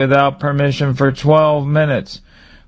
without permission for 12 minutes.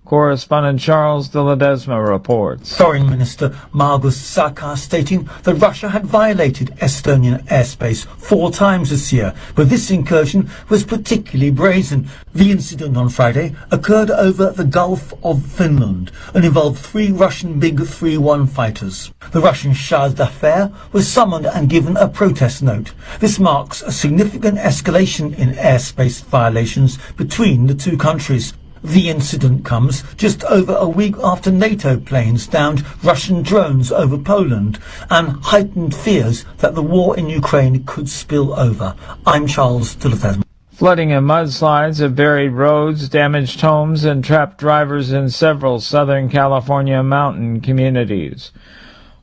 Correspondent Charles de Ledesma reports. Foreign Minister Margus Sakar stating that Russia had violated Estonian airspace 4 times this year, but this incursion was particularly brazen. The incident on Friday occurred over the Gulf of Finland and involved 3 Russian MiG-31 fighters. The Russian charge d'affaires was summoned and given a protest note. This marks a significant escalation in airspace violations between the two countries. The incident comes just over a week after NATO planes downed Russian drones over Poland and heightened fears that the war in Ukraine could spill over. I'm Charles de Ledesma. Flooding and mudslides have buried roads, damaged homes, and trapped drivers in several Southern California mountain communities.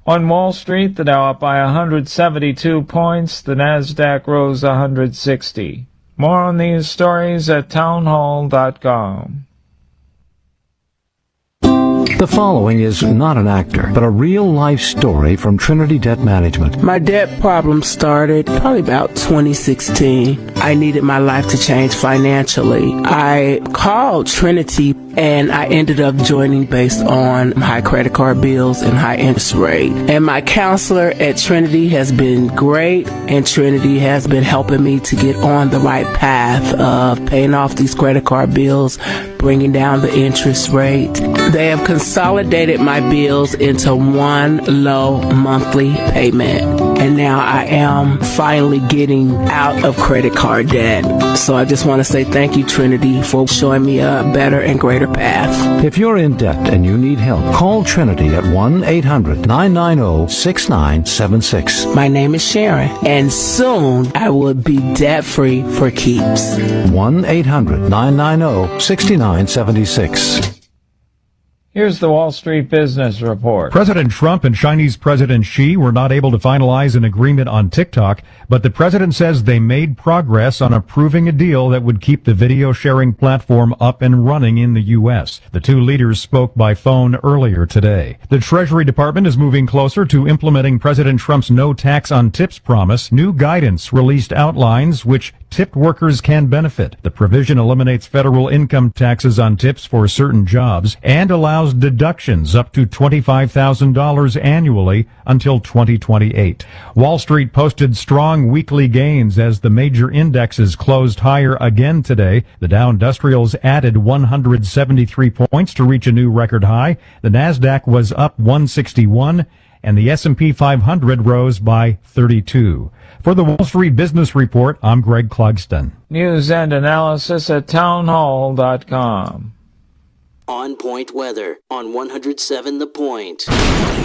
On Wall Street, the Dow up by 172 points, the Nasdaq rose 160. More on these stories at townhall.com. The following is not an actor, but a real-life story from Trinity Debt Management. My debt problem started probably about 2016. I needed my life to change financially. I called Trinity and I ended up joining based on high credit card bills and high interest rate. And my counselor at Trinity has been great, and Trinity has been helping me to get on the right path of paying off these credit card bills, bringing down the interest rate. They have consolidated my bills into one low monthly payment. And now I am finally getting out of credit card debt. So I just want to say thank you, Trinity, for showing me a better and greater path. If you're in debt and you need help, call Trinity at 1-800-990-6976. My name is Sharon, and soon I will be debt-free for keeps. 1-800-990-6976. Here's the Wall Street Business Report. President Trump and Chinese President Xi were not able to finalize an agreement on TikTok, but the president says they made progress on approving a deal that would keep the video sharing platform up and running in the U.S. The two leaders spoke by phone earlier today. The Treasury Department is moving closer to implementing President Trump's no tax on tips promise. New guidance released outlines which tipped workers can benefit. The provision eliminates federal income taxes on tips for certain jobs and allows deductions up to $25,000 annually until 2028. Wall Street posted strong weekly gains as the major indexes closed higher again today. The Dow Industrials added 173 points to reach a new record high. The Nasdaq was up 161 and the S&P 500 rose by 32. For the Wall Street Business Report, I'm Greg Clugston. News and analysis at townhall.com. On Point weather on 107 The Point.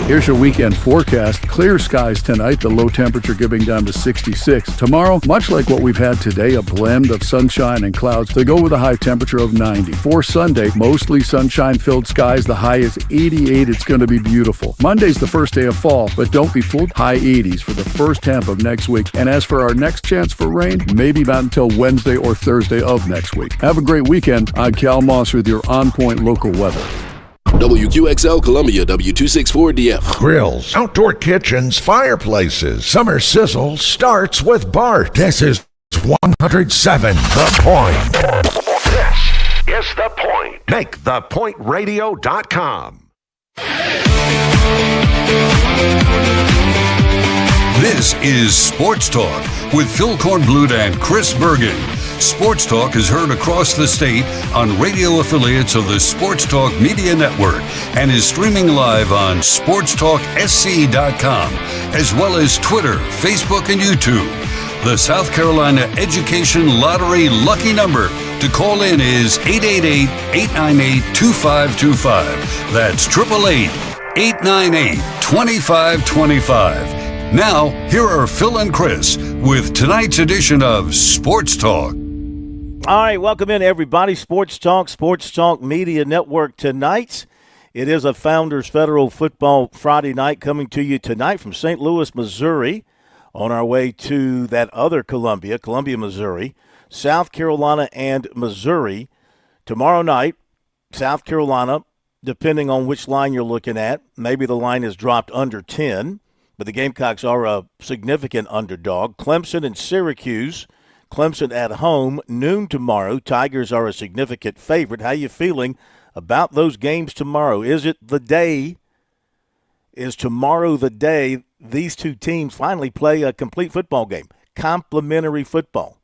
Here's your weekend forecast. Clear skies tonight, the low temperature giving down to 66. Tomorrow, much like what we've had today, a blend of sunshine and clouds to go with a high temperature of 90. For Sunday, mostly sunshine-filled skies, the high is 88. It's going to be beautiful. Monday's the first day of fall, but don't be fooled. High 80s for the first half of next week. And as for our next chance for rain, maybe not until Wednesday or Thursday of next week. Have a great weekend. I'm Cal Moss with your On Point local weather. WQXL Columbia, W264DF. Grills, outdoor kitchens, fireplaces. Summer sizzle starts with Bart. This is 107 The Point. This is The Point. Make thepointradio.com. This is Sports Talk with Phil Kornblut and Chris Bergen. Sports Talk is heard across the state on radio affiliates of the Sports Talk Media Network and is streaming live on SportsTalkSC.com, as well as Twitter, Facebook, and YouTube. The South Carolina Education Lottery lucky number to call in is 888-898-2525. That's 888-898-2525. Now, here are Phil and Chris with tonight's edition of Sports Talk. All right, welcome in, everybody. Sports Talk Media Network tonight. It is a Founders Federal Football Friday night coming to you tonight from St. Louis, Missouri, on our way to that other Columbia, Missouri, South Carolina, and Missouri. Tomorrow night, South Carolina, depending on which line you're looking at, maybe the line is dropped under 10, but the Gamecocks are a significant underdog. Clemson and Syracuse. Clemson at home, noon tomorrow. Tigers are a significant favorite. How you feeling about those games tomorrow? Is it the day? Is tomorrow the day these two teams finally play a complete football game? Complementary football.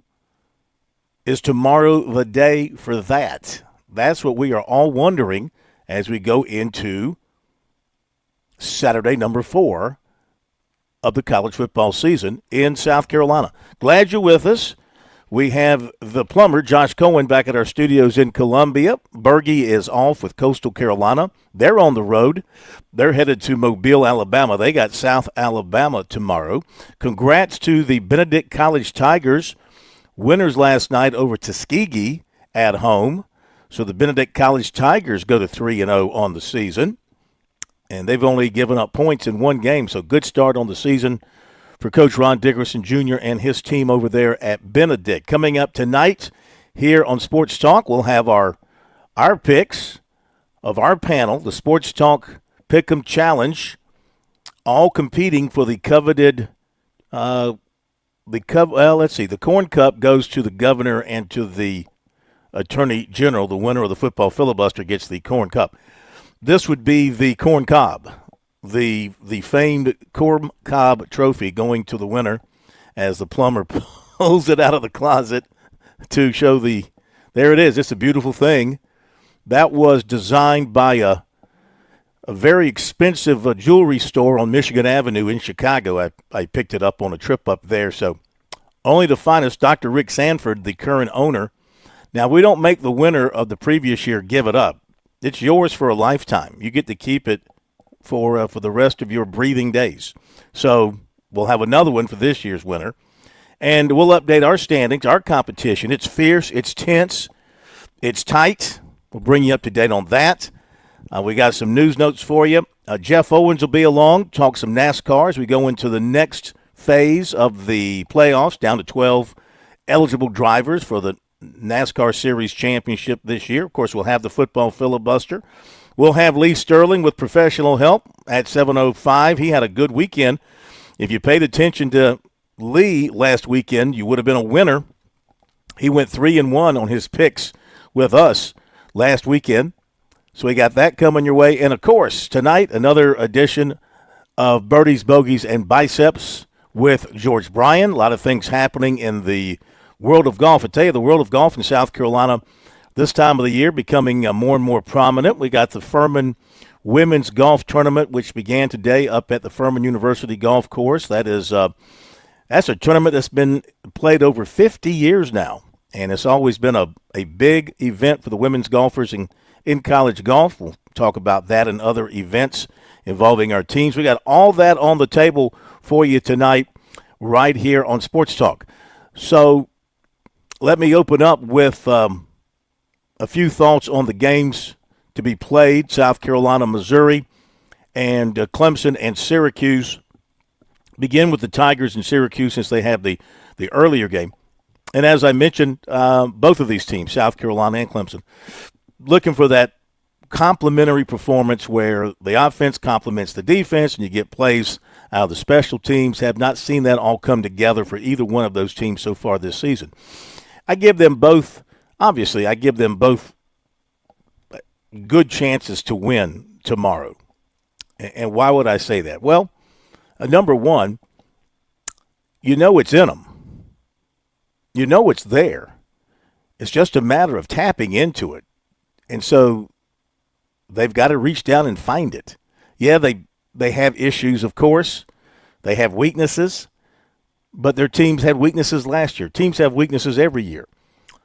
Is tomorrow the day for that? That's what we are all wondering as we go into Saturday, number 4 of the college football season in South Carolina. Glad you're with us. We have the plumber, Josh Cohen, back at our studios in Columbia. Bergie is off with Coastal Carolina. They're on the road. They're headed to Mobile, Alabama. They got South Alabama tomorrow. Congrats to the Benedict College Tigers. Winners last night over Tuskegee at home. So the Benedict College Tigers go to 3-0 on the season. And they've only given up points in one game. So good start on the season for Coach Ron Dickerson Jr. and his team over there at Benedict. Coming up tonight here on Sports Talk, we'll have our picks of our panel, the Sports Talk Pick'em Challenge, all competing for the coveted the Corn Cup goes to the governor and to the Attorney General. The winner of the football filibuster gets the Corn Cup. This would be the Corn Cob, the famed Corn Cob trophy going to the winner as the plumber pulls it out of the closet to show there it is. It's a beautiful thing. That was designed by a very expensive jewelry store on Michigan Avenue in Chicago. I picked it up on a trip up there. So only the finest, Dr. Rick Sanford, the current owner. Now, we don't make the winner of the previous year give it up. It's yours for a lifetime. You get to keep it for the rest of your breathing days. So we'll have another one for this year's winner. And we'll update our standings, our competition. It's fierce, it's tense, it's tight. We'll bring you up to date on that. We got some news notes for you. Jeff Owens will be along, talk some NASCAR as we go into the next phase of the playoffs, down to 12 eligible drivers for the NASCAR Series Championship this year. Of course, we'll have the football filibuster. We'll have Lee Sterling with professional help at 7:05. He had a good weekend. If you paid attention to Lee last weekend, you would have been a winner. He went 3-1 on his picks with us last weekend. So we got that coming your way. And, of course, tonight, another edition of Birdies, Bogeys, and Biceps with George Bryan. A lot of things happening in the world of golf. I tell you, the world of golf in South Carolina this time of the year becoming more and more prominent. We got the Furman Women's Golf Tournament, which began today up at the Furman University Golf Course. That's a tournament that's been played over 50 years now, and it's always been a big event for the women's golfers in college golf. We'll talk about that and other events involving our teams. We got all that on the table for you tonight right here on Sports Talk. So let me open up with a few thoughts on the games to be played, South Carolina, Missouri, and Clemson and Syracuse. Begin with the Tigers and Syracuse since they have the earlier game. And as I mentioned, both of these teams, South Carolina and Clemson, looking for that complementary performance where the offense complements the defense and you get plays out of the special teams. Have not seen that all come together for either one of those teams so far this season. I give them both good chances to win tomorrow. And why would I say that? Well, number one, you know it's in them. You know it's there. It's just a matter of tapping into it. And so they've got to reach down and find it. Yeah, they have issues, of course. They have weaknesses. But their teams had weaknesses last year. Teams have weaknesses every year.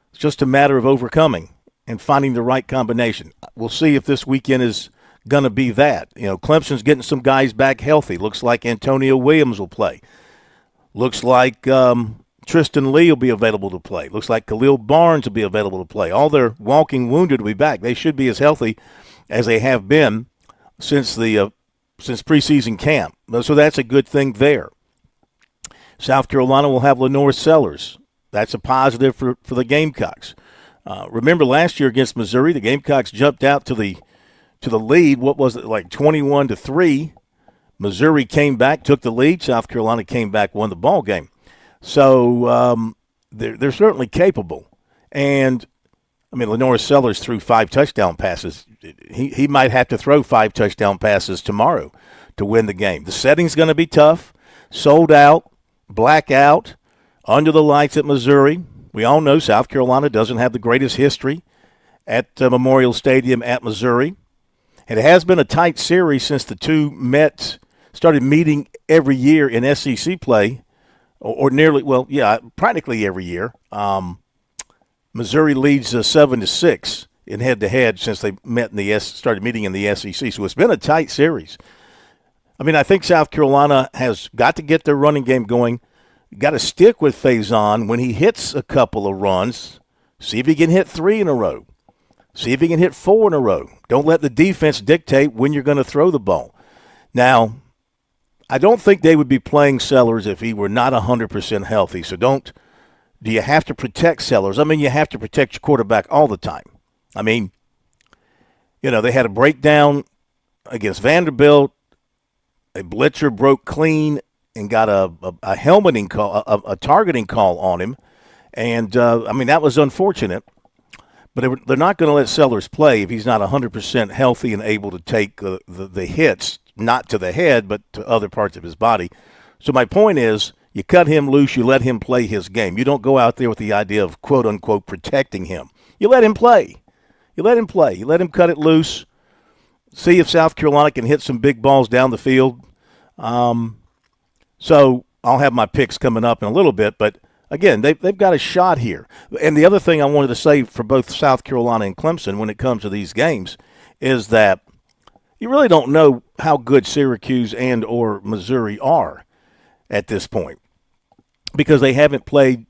It's just a matter of overcoming and finding the right combination. We'll see if this weekend is going to be that. You know, Clemson's getting some guys back healthy. Looks like Antonio Williams will play. Looks like Tristan Lee will be available to play. Looks like Khalil Barnes will be available to play. All their walking wounded will be back. They should be as healthy as they have been since preseason camp. So that's a good thing there. South Carolina will have Lenore Sellers. That's a positive for the Gamecocks. Remember last year against Missouri, the Gamecocks jumped out to the lead. What was it, like 21-3? Missouri came back, took the lead. South Carolina came back, won the ball game. So they're certainly capable. And, I mean, Lenore Sellers threw 5 touchdown passes. He might have to throw 5 touchdown passes tomorrow to win the game. The setting's going to be tough. Sold out, blackout, under the lights at Missouri. We all know South Carolina doesn't have the greatest history at Memorial Stadium at Missouri. And it has been a tight series since the two started meeting every year in SEC play, or nearly, practically every year. Missouri leads 7-6 in head-to-head since they started meeting in the SEC. So it's been a tight series. I mean, I think South Carolina has got to get their running game going. Got to stick with Faison when he hits a couple of runs. See if he can hit 3 in a row. See if he can hit 4 in a row. Don't let the defense dictate when you're going to throw the ball. Now, I don't think they would be playing Sellers if he were not 100% healthy. So do you have to protect Sellers? I mean, you have to protect your quarterback all the time. I mean, they had a breakdown against Vanderbilt. A blitzer broke clean and got a helmeting call, a targeting call on him. And, that was unfortunate. But they're not going to let Sellers play if he's not 100% healthy and able to take the hits, not to the head, but to other parts of his body. So my point is, you cut him loose, you let him play his game. You don't go out there with the idea of, quote-unquote, protecting him. You let him play. You let him play. You let him cut it loose. See if South Carolina can hit some big balls down the field. So I'll have my picks coming up in a little bit, but again, they've got a shot here. And the other thing I wanted to say for both South Carolina and Clemson when it comes to these games is that you really don't know how good Syracuse and or Missouri are at this point because they haven't played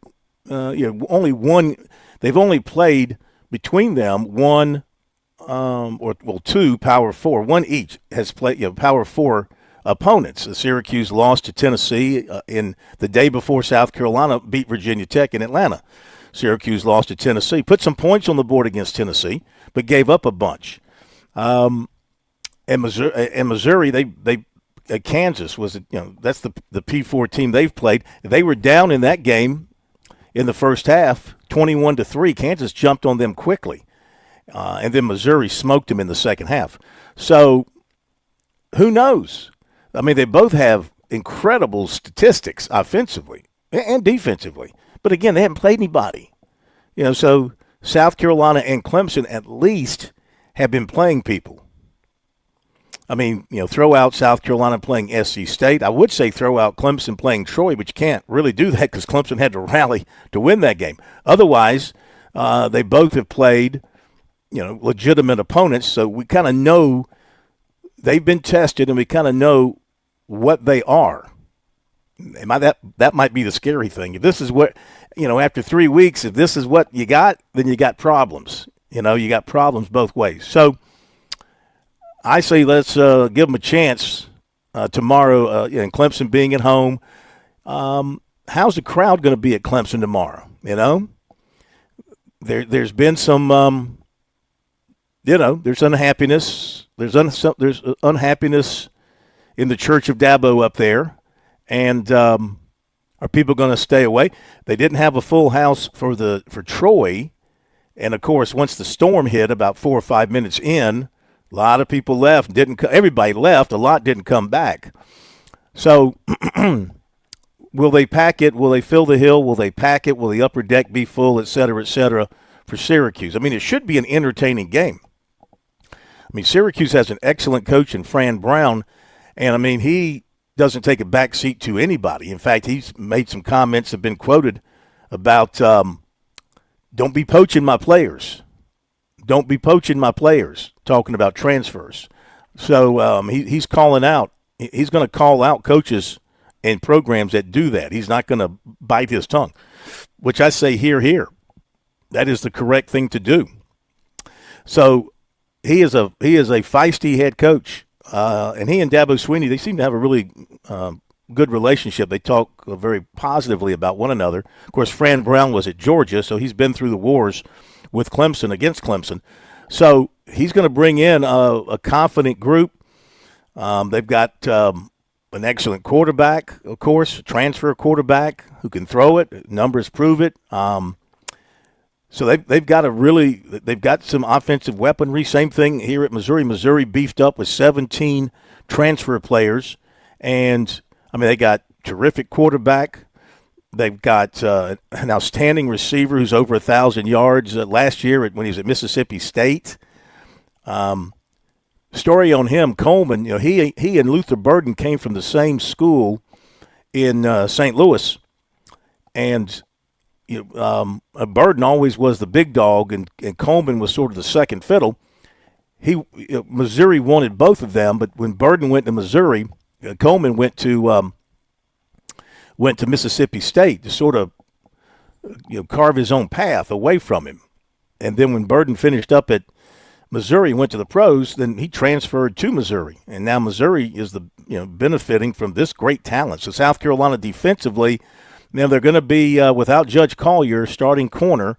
only one. They've only played between them one two Power 4. One each has played Power 4 opponents. Syracuse lost to Tennessee in the day before South Carolina beat Virginia Tech in Atlanta. Syracuse lost to Tennessee, put some points on the board against Tennessee, but gave up a bunch. And Missouri, Kansas was that's the P4 team they've played. They were down in that game in the first half, 21-3. Kansas jumped on them quickly, and then Missouri smoked them in the second half. So who knows? I mean, they both have incredible statistics offensively and defensively. But, again, they haven't played anybody. So South Carolina and Clemson at least have been playing people. I mean, throw out South Carolina playing SC State. I would say throw out Clemson playing Troy, but you can't really do that because Clemson had to rally to win that game. Otherwise, they both have played, legitimate opponents. So we kind of know they've been tested and we kind of know what they are. That might be the scary thing. If this is what, after 3 weeks, if this is what you got, then you got problems. You got problems both ways. So I say let's give them a chance tomorrow, and Clemson being at home. How's the crowd going to be at Clemson tomorrow? There's been some, there's unhappiness. There's unhappiness in the Church of Dabo up there. And are people going to stay away? They didn't have a full house for Troy. And, of course, once the storm hit about 4 or 5 minutes in, a lot of people left. Everybody left. A lot didn't come back. So will they pack it? Will they fill the hill? Will they pack it? Will the upper deck be full, et cetera, for Syracuse? I mean, it should be an entertaining game. I mean, Syracuse has an excellent coach in Fran Brown, and, I mean, he doesn't take a back seat to anybody. In fact, he's made some comments that have been quoted about don't be poaching my players. Don't be poaching my players, talking about transfers. So he's calling out. He's going to call out coaches and programs that do that. He's not going to bite his tongue, which I say here. That is the correct thing to do. So he is a feisty head coach. And he and Dabo Swinney, they seem to have a really good relationship. They talk very positively about one another. Of course, Fran Brown was at Georgia, so he's been through the wars with Clemson, against Clemson. So he's going to bring in a confident group. They've got a an excellent quarterback, of course, transfer quarterback who can throw it. Numbers prove it. So they've got some offensive weaponry. Same thing here at Missouri. Missouri beefed up with 17 transfer players, and they got terrific quarterback. They've got an outstanding receiver who's over 1,000 yards last year when he was at Mississippi State. Story on him, Coleman. He and Luther Burden came from the same school in St. Louis, and Burden always was the big dog, and Coleman was sort of the second fiddle. Missouri wanted both of them, but when Burden went to Missouri, Coleman went to Mississippi State to sort of carve his own path away from him. And then when Burden finished up at Missouri, went to the pros, then he transferred to Missouri, and now Missouri is benefiting from this great talent. So South Carolina defensively, now they're going to be without Judge Collier starting corner,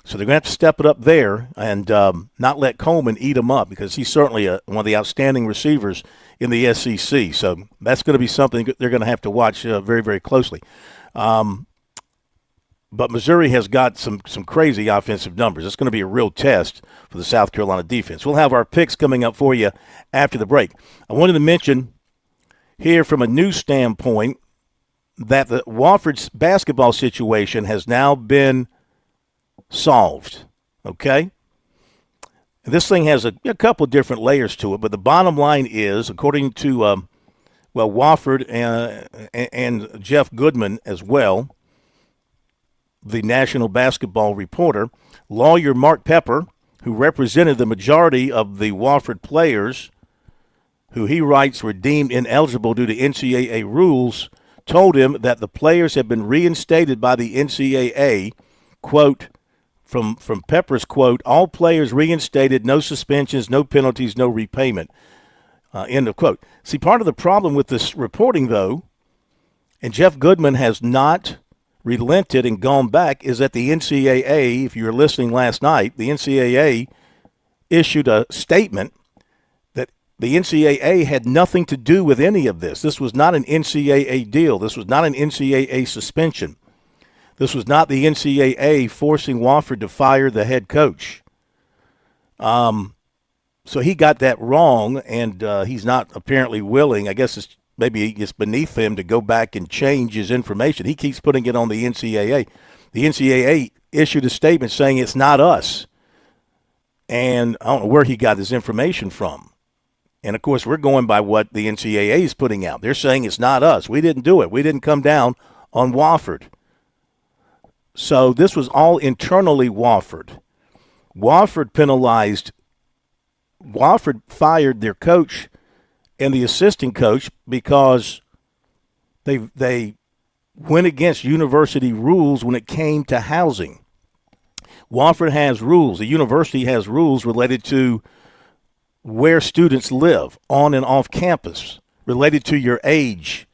so they're going to have to step it up there and not let Coleman eat them up, because he's certainly one of the outstanding receivers in the SEC. So that's going to be something they're going to have to watch very, very closely. But Missouri has got some crazy offensive numbers. It's going to be a real test for the South Carolina defense. We'll have our picks coming up for you after the break. I wanted to mention here from a news standpoint that the Wofford's basketball situation has now been solved, okay? This thing has a couple of different layers to it, but the bottom line is, according to, Wofford and Jeff Goodman as well, the national basketball reporter, lawyer Mark Pepper, who represented the majority of the Wofford players who he writes were deemed ineligible due to NCAA rules, told him that the players have been reinstated by the NCAA, quote, from Pepper's quote, all players reinstated, no suspensions, no penalties, no repayment, end of quote. See, part of the problem with this reporting, though, and Jeff Goodman has not relented and gone back, is that the NCAA, if you were listening last night, the NCAA issued a statement that the NCAA had nothing to do with any of this. This was not an NCAA deal. This was not an NCAA suspension. This was not the NCAA forcing Wofford to fire the head coach. So he got that wrong, and he's not apparently willing. I guess maybe it's beneath him to go back and change his information. He keeps putting it on the NCAA. The NCAA issued a statement saying it's not us. And I don't know where he got his information from. And, of course, we're going by what the NCAA is putting out. They're saying it's not us. We didn't do it. We didn't come down on Wofford. So this was all internally Wofford. Wofford fired their coach and the assistant coach because they went against university rules when it came to housing. Wofford has rules. The university has rules related to where students live on and off campus, related to your age.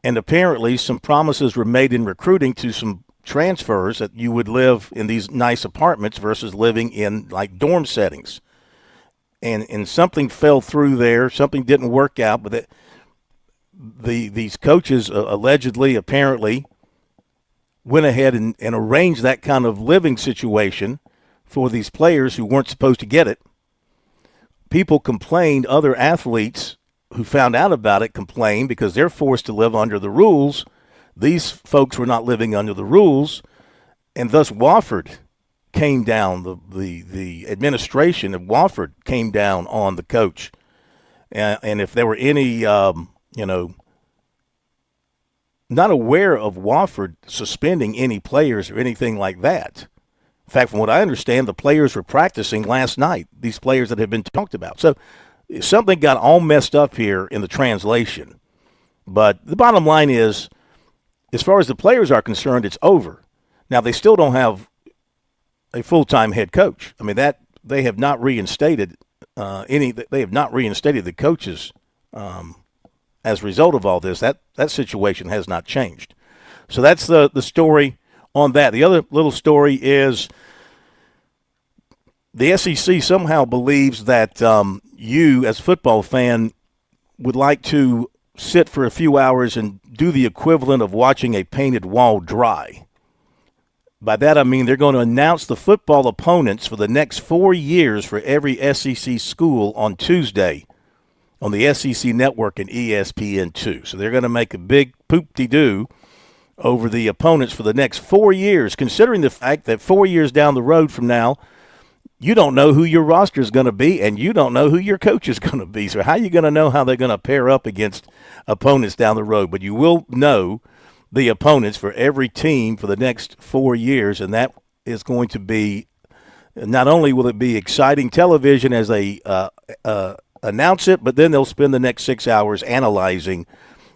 And apparently some promises were made in recruiting to some transfers that you would live in these nice apartments versus living in like dorm settings. And something fell through there. Something didn't work out. But these coaches allegedly, apparently, went ahead and arranged that kind of living situation for these players who weren't supposed to get it. People complained. Other athletes who found out about it complained because they're forced to live under the rules. These folks were not living under the rules, and thus Wofford came down, the administration of Wofford came down on the coach. And if there were any, not aware of Wofford suspending any players or anything like that. In fact, from what I understand, the players were practicing last night, these players that have been talked about. So something got all messed up here in the translation. But the bottom line is, as far as the players are concerned, it's over. Now, they still don't have a full-time head coach. I mean, that they have not reinstated they have not reinstated the coaches as a result of all this. That situation has not changed. So that's the story on that. The other little story is the SEC somehow believes that you, as a football fan, would like to sit for a few hours and do the equivalent of watching a painted wall dry. By that I mean they're going to announce the football opponents for the next 4 years for every SEC school on Tuesday on the SEC Network and ESPN2. So they're going to make a big poop-de-doo over the opponents for the next 4 years, considering the fact that 4 years down the road from now, you don't know who your roster is going to be, and you don't know who your coach is going to be. So how are you going to know how they're going to pair up against opponents down the road? But you will know the opponents for every team for the next 4 years, and that is going to be not only will it be exciting television as they announce it, but then they'll spend the next 6 hours analyzing,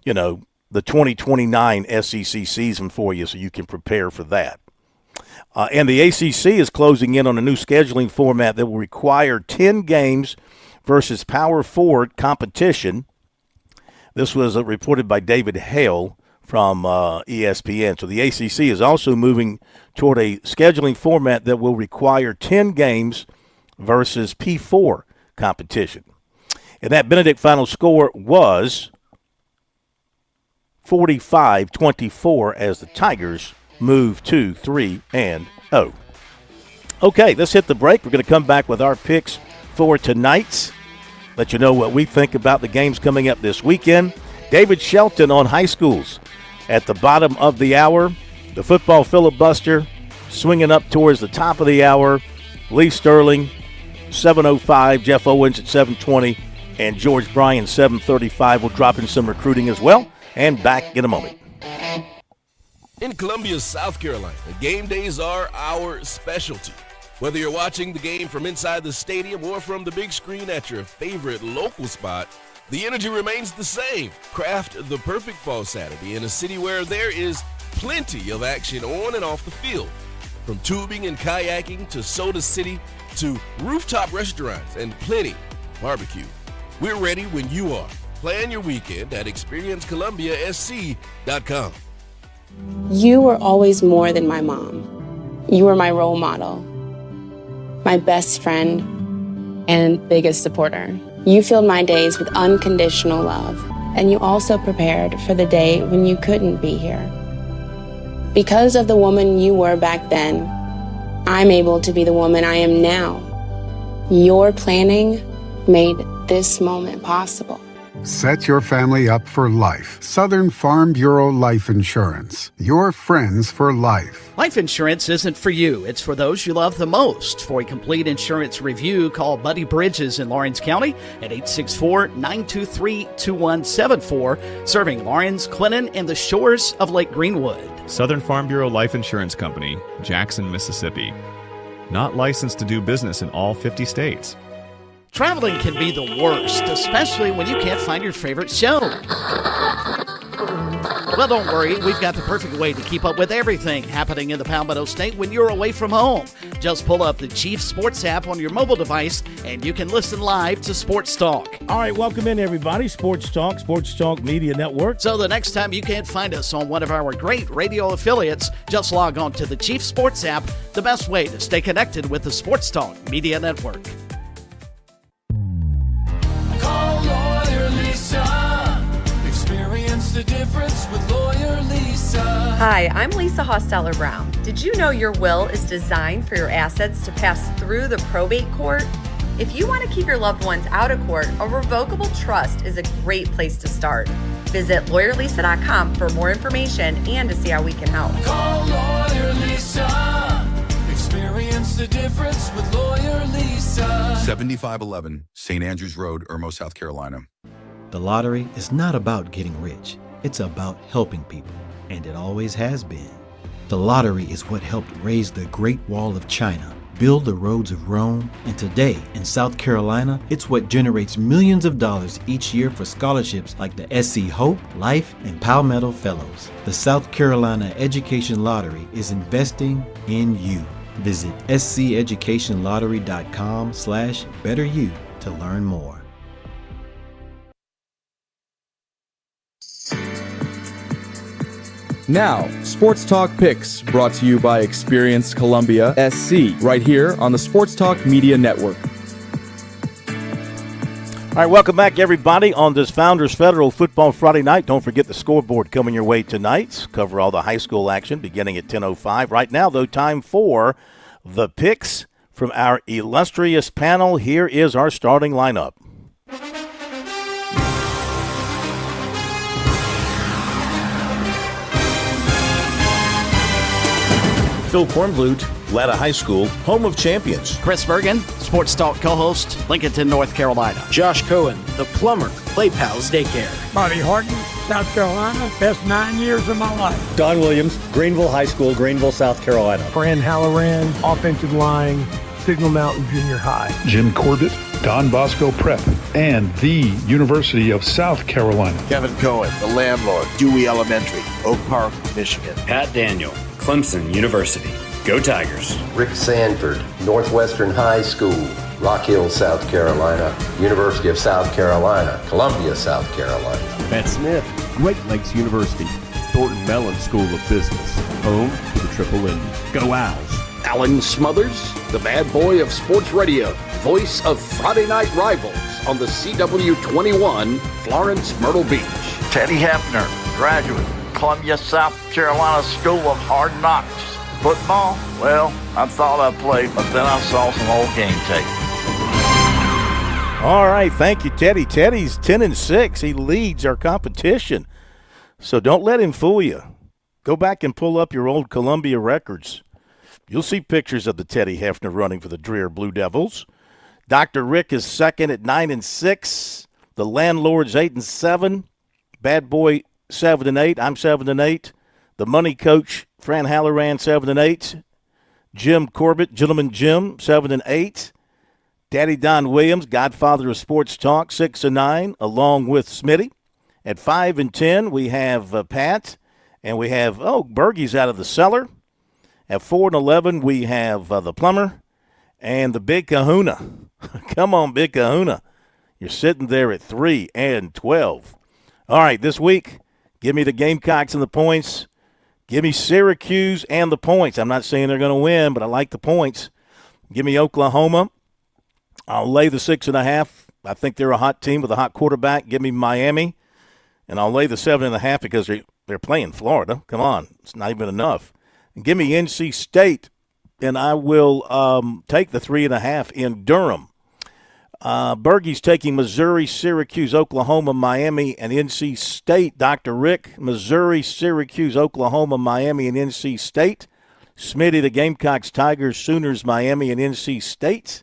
the 2029 SEC season for you so you can prepare for that. And the ACC is closing in on a new scheduling format that will require 10 games versus Power Forward competition. This was reported by David Hale from ESPN. So the ACC is also moving toward a scheduling format that will require 10 games versus P4 competition. And that Benedict final score was 45-24 as the Tigers move to 3-0. Okay, let's hit the break. We're going to come back with our picks for tonight's. Let you know what we think about the games coming up this weekend. David Shelton on high schools at the bottom of the hour. The football filibuster swinging up towards the top of the hour. Lee Sterling, 7:05. Jeff Owens at 7:20. And George Bryan, 7:35. We'll drop in some recruiting as well. And back in a moment. In Columbia, South Carolina, game days are our specialty. Whether you're watching the game from inside the stadium or from the big screen at your favorite local spot, the energy remains the same. Craft the perfect fall Saturday in a city where there is plenty of action on and off the field. From tubing and kayaking to Soda City to rooftop restaurants and plenty barbecue. We're ready when you are. Plan your weekend at ExperienceColumbiaSC.com. You were always more than my mom. You were my role model, my best friend, and biggest supporter. You filled my days with unconditional love, and you also prepared for the day when you couldn't be here. Because of the woman you were back then, I'm able to be the woman I am now. Your planning made this moment possible. Set your family up for life. Southern Farm Bureau Life Insurance. Your friends for life. Life insurance isn't for you. It's for those you love the most. For a complete insurance review, call Buddy Bridges in Lawrence County at 864-923-2174, serving Lawrence, Clinton, and the shores of Lake Greenwood. Southern Farm Bureau Life Insurance Company, Jackson, Mississippi. Not licensed to do business in all 50 states. Traveling can be the worst, especially when you can't find your favorite show. Well, don't worry. We've got the perfect way to keep up with everything happening in the Palmetto State when you're away from home. Just pull up the Chief Sports app on your mobile device, and you can listen live to Sports Talk. All right, welcome in, everybody. Sports Talk Media Network. So the next time you can't find us on one of our great radio affiliates, just log on to the Chief Sports app, the best way to stay connected with the Sports Talk Media Network. The difference with Lawyer Lisa. Hi, I'm Lisa Hosteller Brown. Did you know your will is designed for your assets to pass through the probate court? If you want to keep your loved ones out of court, a revocable trust is a great place to start. Visit lawyerlisa.com for more information and to see how we can help. Call Lawyer Lisa. Experience the difference with Lawyer Lisa. 7511 St. Andrews Road, Irmo, South Carolina. The lottery is not about getting rich. It's about helping people, and it always has been. The lottery is what helped raise the Great Wall of China, build the roads of Rome, and today in South Carolina, it's what generates millions of dollars each year for scholarships like the SC Hope, Life, and Palmetto Fellows. The South Carolina Education Lottery is investing in you. Visit sceducationlottery.com/betteryou to learn more. Now, Sports Talk Picks, brought to you by Experience Columbia SC, right here on the Sports Talk Media Network. All right, welcome back, everybody, on this Founders Federal Football Friday night. Don't forget the scoreboard coming your way tonight. Cover all the high school action beginning at 10:05. Right now, though, time for the picks from our illustrious panel. Here is our starting lineup. Phil Kornblut, Latta High School, home of champions. Chris Bergen, Sports Talk co-host, Lincolnton, North Carolina. Josh Cohen, the plumber, Play Pals Daycare. Buddy Horton, South Carolina, best 9 years of my life. Don Williams, Greenville High School, Greenville, South Carolina. Fran Halloran, offensive line, Signal Mountain Junior High. Jim Corbett, Don Bosco Prep, and the University of South Carolina. Kevin Cohen, the landlord, Dewey Elementary, Oak Park, Michigan. Pat Daniel, Clemson University. Go Tigers. Rick Sanford, Northwestern High School, Rock Hill, South Carolina, University of South Carolina, Columbia, South Carolina. Matt Smith, Great Lakes University, Thornton Mellon School of Business, home to the Triple M. Go Owls. Alan Smothers, the bad boy of sports radio, voice of Friday Night Rivals on the CW21, Florence, Myrtle Beach. Teddy Hefner, graduate, Columbia, South Carolina School of Hard Knocks. Football? Well, I thought I played, but then I saw some old game tape. All right, thank you, Teddy. Teddy's 10-6. He leads our competition. So don't let him fool you. Go back and pull up your old Columbia records. You'll see pictures of the Teddy Hefner running for the Dreher Blue Devils. Dr. Rick is second at 9-6. The Landlord's 8-7. Bad Boy 7-8. I'm 7-8. The Money Coach, Fran Halloran, 7-8. Jim Corbett, Gentleman Jim, 7-8. Daddy Don Williams, Godfather of Sports Talk, 6-9, along with Smitty. At 5-10, we have Pat, and we have Bergie's out of the cellar. At 4-11, we have the Plumber and the Big Kahuna. Come on, Big Kahuna. You're sitting there at 3-12. All right, this week, give me the Gamecocks and the points. Give me Syracuse and the points. I'm not saying they're going to win, but I like the points. Give me Oklahoma. I'll lay the 6.5. I think they're a hot team with a hot quarterback. Give me Miami. And I'll lay the 7.5 because they're playing Florida. Come on. It's not even enough. And give me NC State, and I will take the 3.5 in Durham. Bergie's taking Missouri, Syracuse, Oklahoma, Miami, and NC State. Dr. Rick, Missouri, Syracuse, Oklahoma, Miami, and NC State. Smitty, the Gamecocks, Tigers, Sooners, Miami, and NC State.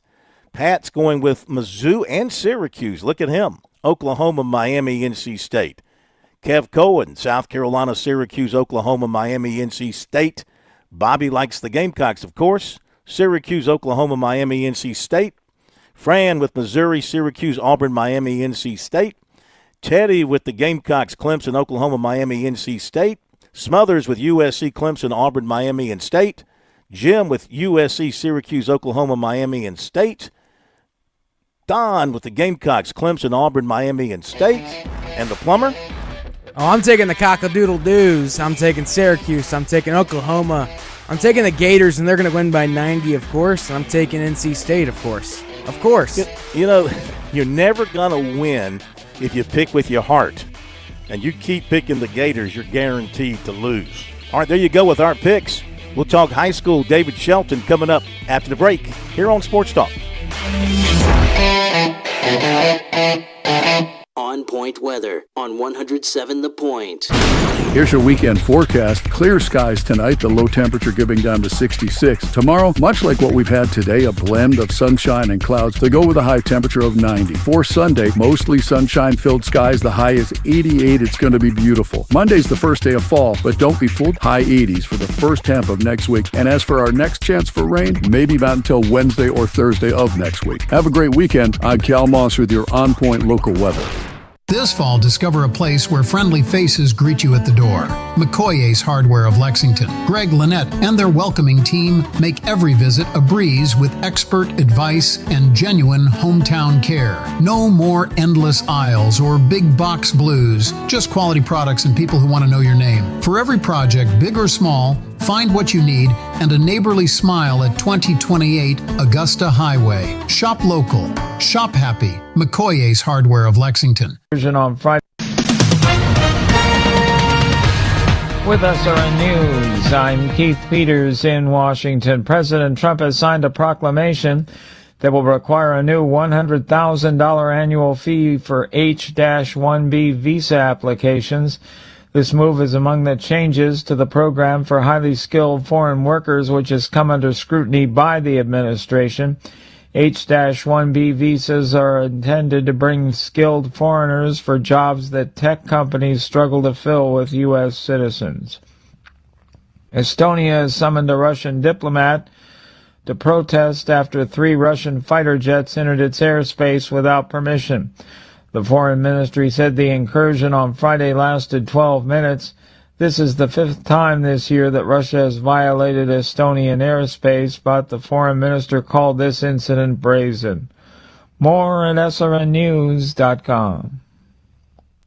Pat's going with Mizzou and Syracuse. Look at him. Oklahoma, Miami, NC State. Kev Cohen, South Carolina, Syracuse, Oklahoma, Miami, NC State. Bobby likes the Gamecocks, of course. Syracuse, Oklahoma, Miami, NC State. Fran with Missouri, Syracuse, Auburn, Miami, NC State. Teddy with the Gamecocks, Clemson, Oklahoma, Miami, NC State. Smothers with USC, Clemson, Auburn, Miami, and State. Jim with USC, Syracuse, Oklahoma, Miami, and State. Don with the Gamecocks, Clemson, Auburn, Miami, and State. And the Plumber? Oh, I'm taking the Cock-a-doodle-doos. I'm taking Syracuse. I'm taking Oklahoma. I'm taking the Gators, and they're going to win by 90, of course. And I'm taking NC State, of course. Of course. You know, you're never going to win if you pick with your heart. And you keep picking the Gators, you're guaranteed to lose. All right, there you go with our picks. We'll talk high school. David Shelton coming up after the break here on Sports Talk. On Point weather on 107 The Point. Here's your weekend forecast. Clear skies tonight, the low temperature giving down to 66. Tomorrow, much like what we've had today, a blend of sunshine and clouds to go with a high temperature of 90. For Sunday, mostly sunshine-filled skies. The high is 88. It's going to be beautiful. Monday's the first day of fall, but don't be fooled. High 80s for the first half of next week. And as for our next chance for rain, maybe not until Wednesday or Thursday of next week. Have a great weekend. I'm Cal Moss with your On Point local weather. This fall, discover a place where friendly faces greet you at the door. McCoy's Hardware of Lexington, Greg Lynette, and their welcoming team make every visit a breeze with expert advice and genuine hometown care. No more endless aisles or big box blues, just quality products and people who want to know your name. For every project, big or small, Find what you need and a neighborly smile at 2028 Augusta Highway. Shop local. Shop happy. McCoy's Hardware of Lexington. On Friday. With SRN News, I'm Keith Peters in Washington. President Trump has signed a proclamation that will require a new $100,000 annual fee for H-1B visa applications. This move is among the changes to the program for highly skilled foreign workers, which has come under scrutiny by the administration. H-1B visas are intended to bring skilled foreigners for jobs that tech companies struggle to fill with U.S. citizens. Estonia has summoned a Russian diplomat to protest after 3 Russian fighter jets entered its airspace without permission. The foreign ministry said the incursion on Friday lasted 12 minutes. This is the 5th time this year that Russia has violated Estonian airspace, but the foreign minister called this incident brazen. More at srnnews.com.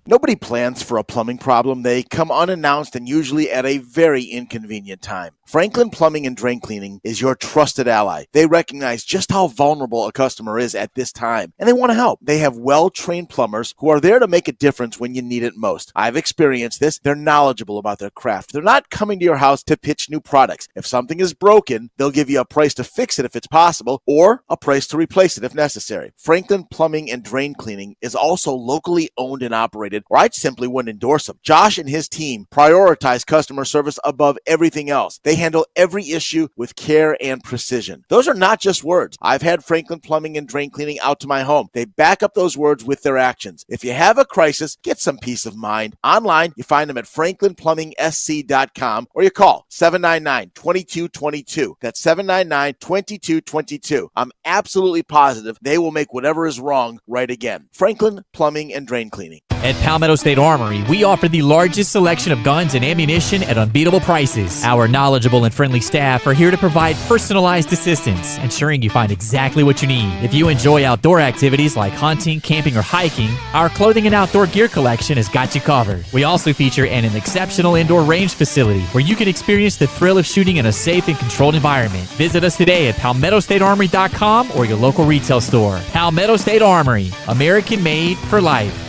Nobody plans for a plumbing problem. They come unannounced and usually at a very inconvenient time. Franklin Plumbing and Drain Cleaning is your trusted ally. They recognize just how vulnerable a customer is at this time, and they want to help. They have well-trained plumbers who are there to make a difference when you need it most. I've experienced this. They're knowledgeable about their craft. They're not coming to your house to pitch new products. If something is broken, they'll give you a price to fix it if it's possible, or a price to replace it if necessary. Franklin Plumbing and Drain Cleaning is also locally owned and operated, or I simply wouldn't endorse them. Josh and his team prioritize customer service above everything else. They handle every issue with care and precision. Those are not just words. I've had Franklin Plumbing and Drain Cleaning out to my home. They back up those words with their actions. If you have a crisis, get some peace of mind. Online, you find them at franklinplumbing.sc.com, or you call 799-2222. That's 799-2222. I'm absolutely positive they will make whatever is wrong right again. Franklin Plumbing and Drain Cleaning. At Palmetto State Armory, we offer the largest selection of guns and ammunition at unbeatable prices. Our knowledgeable and friendly staff are here to provide personalized assistance, ensuring you find exactly what you need. If you enjoy outdoor activities like hunting, camping, or hiking, our clothing and outdoor gear collection has got you covered. We also feature an exceptional indoor range facility where you can experience the thrill of shooting in a safe and controlled environment. Visit us today at PalmettoStateArmory.com or your local retail store. Palmetto State Armory, American made for life.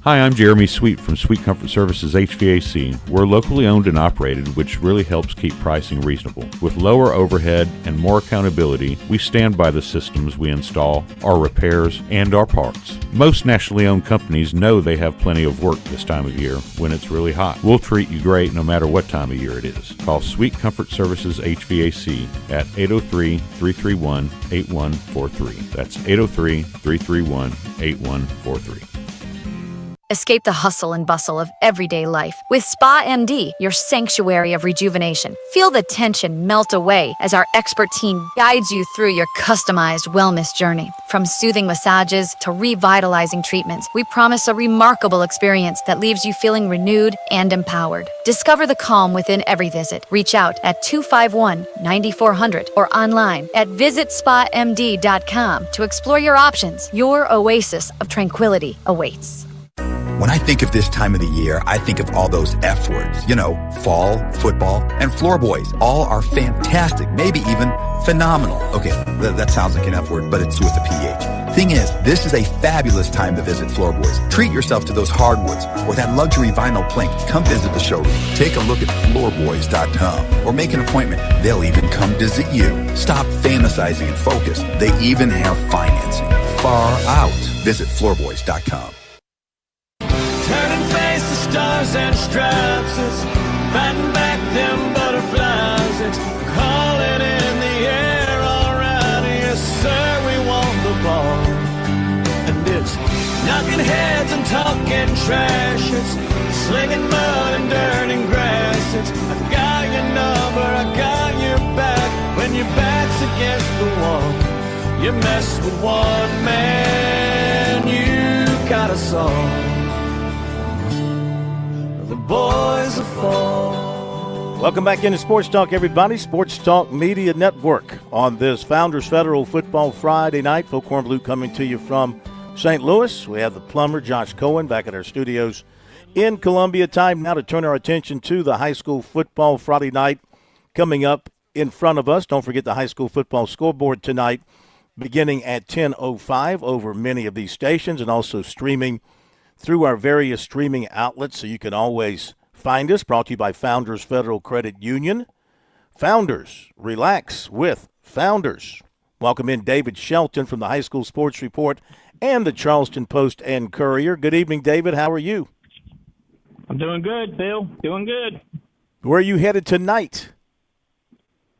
Hi, I'm Jeremy Sweet from Sweet Comfort Services HVAC. We're locally owned and operated, which really helps keep pricing reasonable. With lower overhead and more accountability, we stand by the systems we install, our repairs, and our parts. Most nationally owned companies know they have plenty of work this time of year when it's really hot. We'll treat you great no matter what time of year it is. Call Sweet Comfort Services HVAC at 803-331-8143. That's 803-331-8143. Escape the hustle and bustle of everyday life with Spa MD, your sanctuary of rejuvenation. Feel the tension melt away as our expert team guides you through your customized wellness journey. From soothing massages to revitalizing treatments, we promise a remarkable experience that leaves you feeling renewed and empowered. Discover the calm within every visit. Reach out at 251-9400 or online at visitspamd.com to explore your options. Your oasis of tranquility awaits. When I think of this time of the year, I think of all those F words. You know, fall, football, and floor boys. All are fantastic, maybe even phenomenal. Okay, that sounds like an F word, but it's with a PH. Thing is, this is a fabulous time to visit Floor Boys. Treat yourself to those hardwoods or that luxury vinyl plank. Come visit the showroom. Take a look at floorboys.com or make an appointment. They'll even come visit you. Stop fantasizing and focus. They even have financing. Far out. Visit floorboys.com. Turning face to stars and stripes, it's fighting back them butterflies, it's calling in the air, alright, yes sir, we want the ball, and it's knocking heads and talking trash, it's slinging mud and dirt and grass, it's I got your number, I got your back, when your back's against the wall, you mess with one man, you got us all. The boys are fall. Welcome back into Sports Talk, everybody. Sports Talk Media Network on this Founders Federal Football Friday night. Phil Kornblut coming to you from St. Louis. We have the plumber, Josh Cohen, back at our studios in Columbia. Time now to turn our attention to the high school football Friday night coming up in front of us. Don't forget the high school football scoreboard tonight, beginning at 10:05 over many of these stations, and also streaming through our various streaming outlets, so you can always find us. Brought to you by Founders Federal Credit Union. Founders, relax with Founders. Welcome in David Shelton from the High School Sports Report and the Charleston Post and Courier. Good evening, David. How are you? I'm doing good, Bill. Doing good. Where are you headed tonight?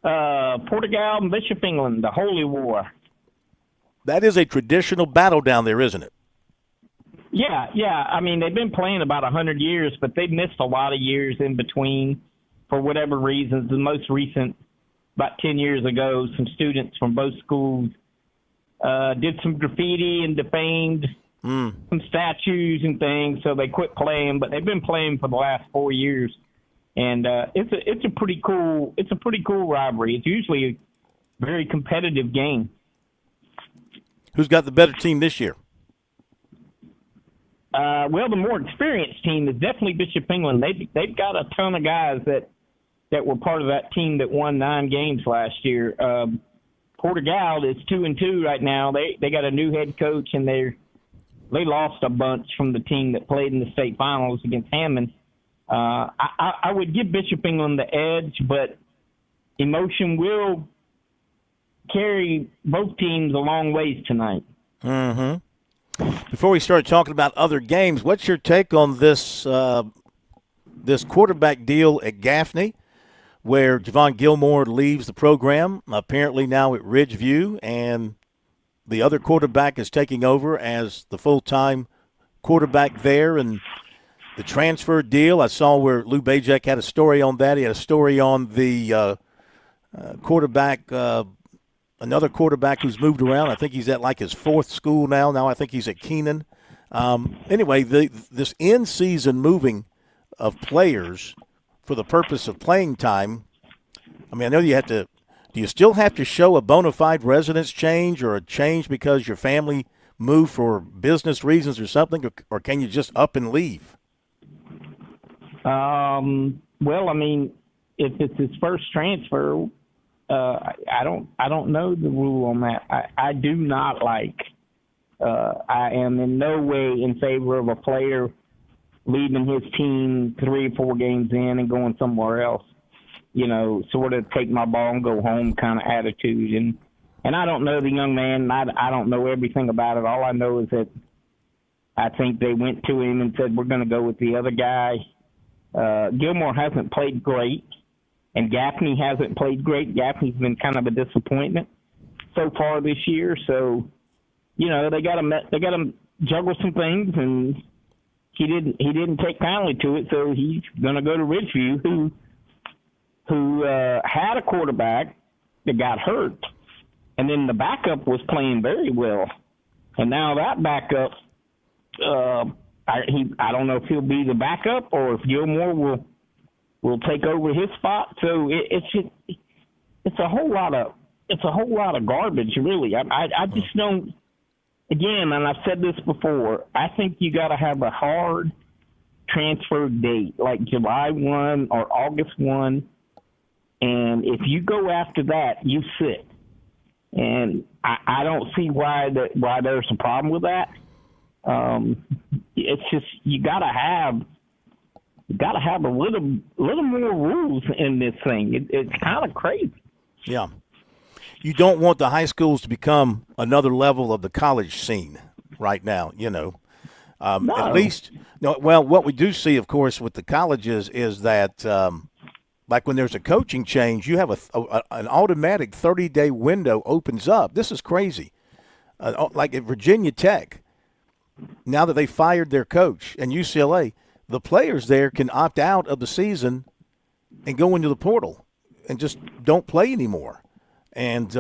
Portugal and Bishop England, the Holy War. That is a traditional battle down there, isn't it? Yeah. I mean, they've been playing about 100 years, but they've missed a lot of years in between for whatever reasons. The most recent, about 10 years ago, some students from both schools did some graffiti and defamed some statues and things, so they quit playing. But they've been playing for the last 4 years, and it's a pretty cool rivalry. It's usually a very competitive game. Who's got the better team this year? Well, the more experienced team is definitely Bishop England. They've got a ton of guys that were part of that team that won 9 games last year. Portugal is 2-2 right now. They got a new head coach, and they lost a bunch from the team that played in the state finals against Hammond. I would give Bishop England the edge, but emotion will carry both teams a long ways tonight. Mm-hmm. Before we start talking about other games, what's your take on this this quarterback deal at Gaffney, where Javon Gilmore leaves the program, apparently now at Ridgeview, and the other quarterback is taking over as the full-time quarterback there, and the transfer deal? I saw where Lou Bajek had a story on that. He had a story on the quarterback, another quarterback who's moved around. I think he's at like his 4th school now. Now I think he's at Keenan. Anyway, this in-season moving of players for the purpose of playing time, I mean, I know you have to – do you still have to show a bona fide residence change or a change because your family moved for business reasons or something, or can you just up and leave? Well, I mean, if it's his first transfer – I don't know the rule on that. I do not like. I am in no way in favor of a player leaving his team 3 or 4 games in and going somewhere else. You know, sort of take my ball and go home kind of attitude. And I don't know the young man. I don't know everything about it. All I know is that I think they went to him and said, we're going to go with the other guy. Gilmore hasn't played great. And Gaffney hasn't played great. Gaffney's been kind of a disappointment so far this year. So, you know, they got to juggle some things, and he didn't take kindly to it. So he's going to go to Ridgeview, who had a quarterback that got hurt, and then the backup was playing very well, and now that backup, I don't know if he'll be the backup or if Gilmore will take over his spot. So it's a whole lot of garbage, really. I just don't. Again, and I've said this before, I think you got to have a hard transfer date, like July 1 or August 1, and if you go after that, you sit. And I don't see why there's a problem with that. It's just you got to have a little more rules in this thing. It's kind of crazy. Yeah. You don't want the high schools to become another level of the college scene right now, you know. No. At least, no. Well, what we do see, of course, with the colleges is that, like when there's a coaching change, you have an automatic 30-day window opens up. This is crazy. Like at Virginia Tech, now that they fired their coach, and UCLA, the players there can opt out of the season and go into the portal and just don't play anymore. And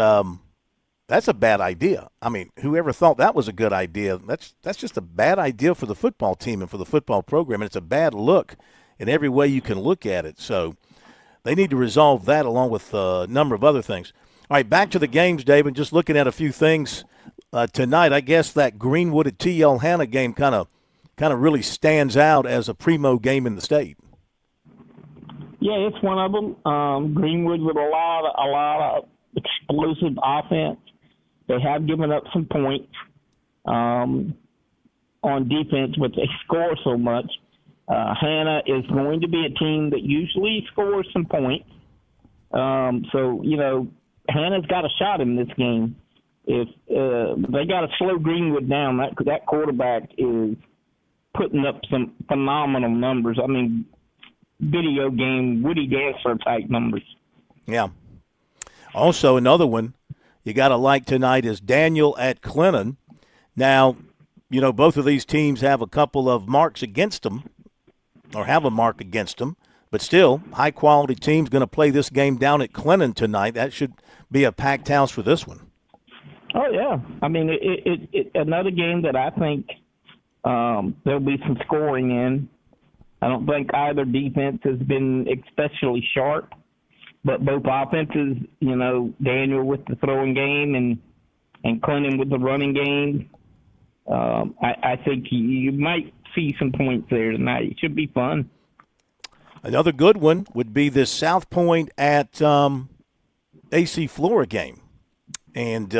that's a bad idea. I mean, whoever thought that was a good idea, that's just a bad idea for the football team and for the football program, and it's a bad look in every way you can look at it. So they need to resolve that along with a number of other things. All right, back to the games, David. Just looking at a few things tonight, I guess that Greenwood at T.L. Hanna game kind of really stands out as a primo game in the state. Yeah, it's one of them. Greenwood with a lot of explosive offense. They have given up some points on defense, but they score so much. Hannah is going to be a team that usually scores some points. So, Hannah's got a shot in this game. If they got to slow Greenwood down, that quarterback is putting up some phenomenal numbers. I mean, video game Woody Dancer type numbers. Yeah. Also, another one you got to like tonight is Daniel at Clinton. Now, both of these teams have a couple of marks against them, or have a mark against them, but still, high-quality team's going to play this game down at Clinton tonight. That should be a packed house for this one. Oh, yeah. I mean, it another game that I think there'll be some scoring in. I don't think either defense has been especially sharp, but both offenses, Daniel with the throwing game and Clinton with the running game, I think you might see some points there tonight. It should be fun. Another good one would be this South Point at AC Flora game. And,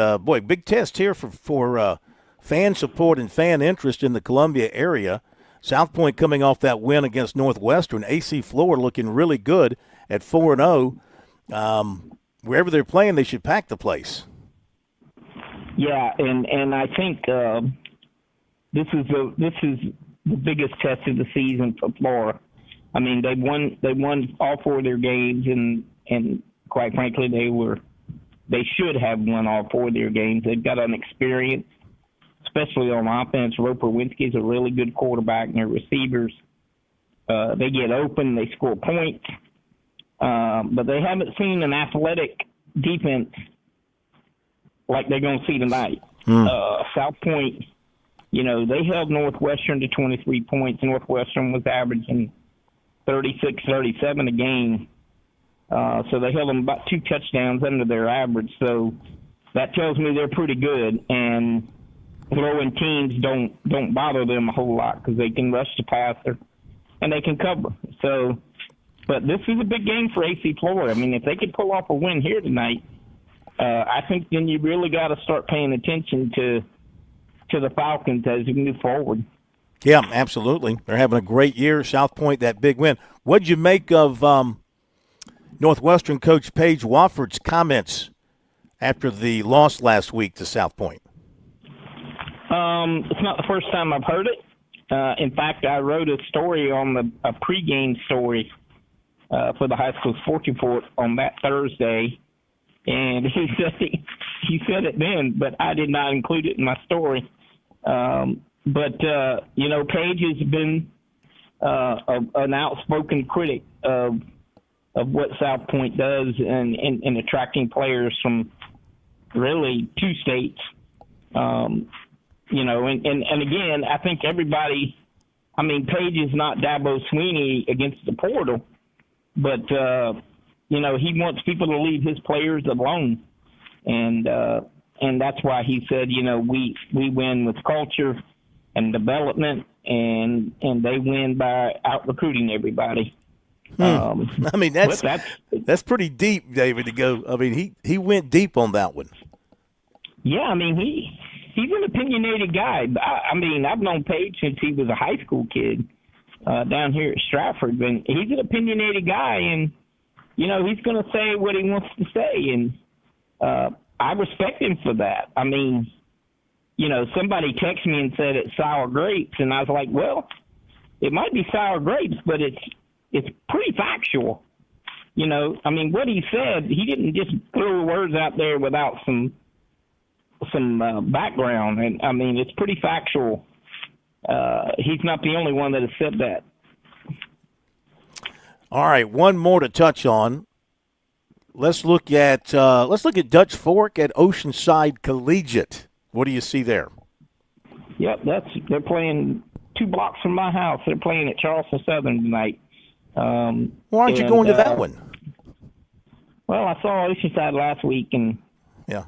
big test here for fan support and fan interest in the Columbia area. South Point coming off that win against Northwestern. AC Flora looking really good at 4-0. Wherever they're playing, they should pack the place. Yeah, and I think this is the biggest test of the season for Flora. I mean, they won all four of their games, and quite frankly, they should have won all four of their games. They've got an experience, especially on offense. Roper Winsky is a really good quarterback, and their receivers, they get open, they score points, but they haven't seen an athletic defense like they're going to see tonight. South Point, they held Northwestern to 23 points. Northwestern was averaging 36, 37 a game. So they held them about 2 touchdowns under their average. So that tells me they're pretty good. And throwing teams don't bother them a whole lot because they can rush the passer and they can cover. So, but this is a big game for AC Florida. I mean, if they could pull off a win here tonight, I think then you really got to start paying attention to the Falcons as you move forward. Yeah, absolutely. They're having a great year. South Point, that big win. What'd you make of Northwestern coach Paige Wofford's comments after the loss last week to South Point? It's not the first time I've heard it. In fact, I wrote a story on a pregame story for the high school sports report on that Thursday, and he said it then, but I did not include it in my story. But Paige has been an outspoken critic of what South Point does in attracting players from really 2 states. And again, I think everybody, I mean, Paige is not Dabo Sweeney against the portal, but, he wants people to leave his players alone. And that's why he said, we win with culture and development, and they win by out-recruiting everybody. I mean, that's pretty deep, David, to go. I mean, he went deep on that one. Yeah, I mean, he's an opinionated guy. I mean, I've known Paige since he was a high school kid down here at Stratford. And he's an opinionated guy, and, he's going to say what he wants to say. And I respect him for that. I mean, somebody texted me and said it's sour grapes, and I was like, well, it might be sour grapes, but it's pretty factual. I mean, what he said, he didn't just throw words out there without some background. And, I mean, it's pretty factual. He's not the only one that has said that. All right, one more to touch on. Let's look at Dutch Fork at Oceanside Collegiate. What do you see there? Yep, they're playing 2 blocks from my house. They're playing at Charleston Southern tonight. Why aren't you going to that one? Well, I saw Oceanside last week, and yeah,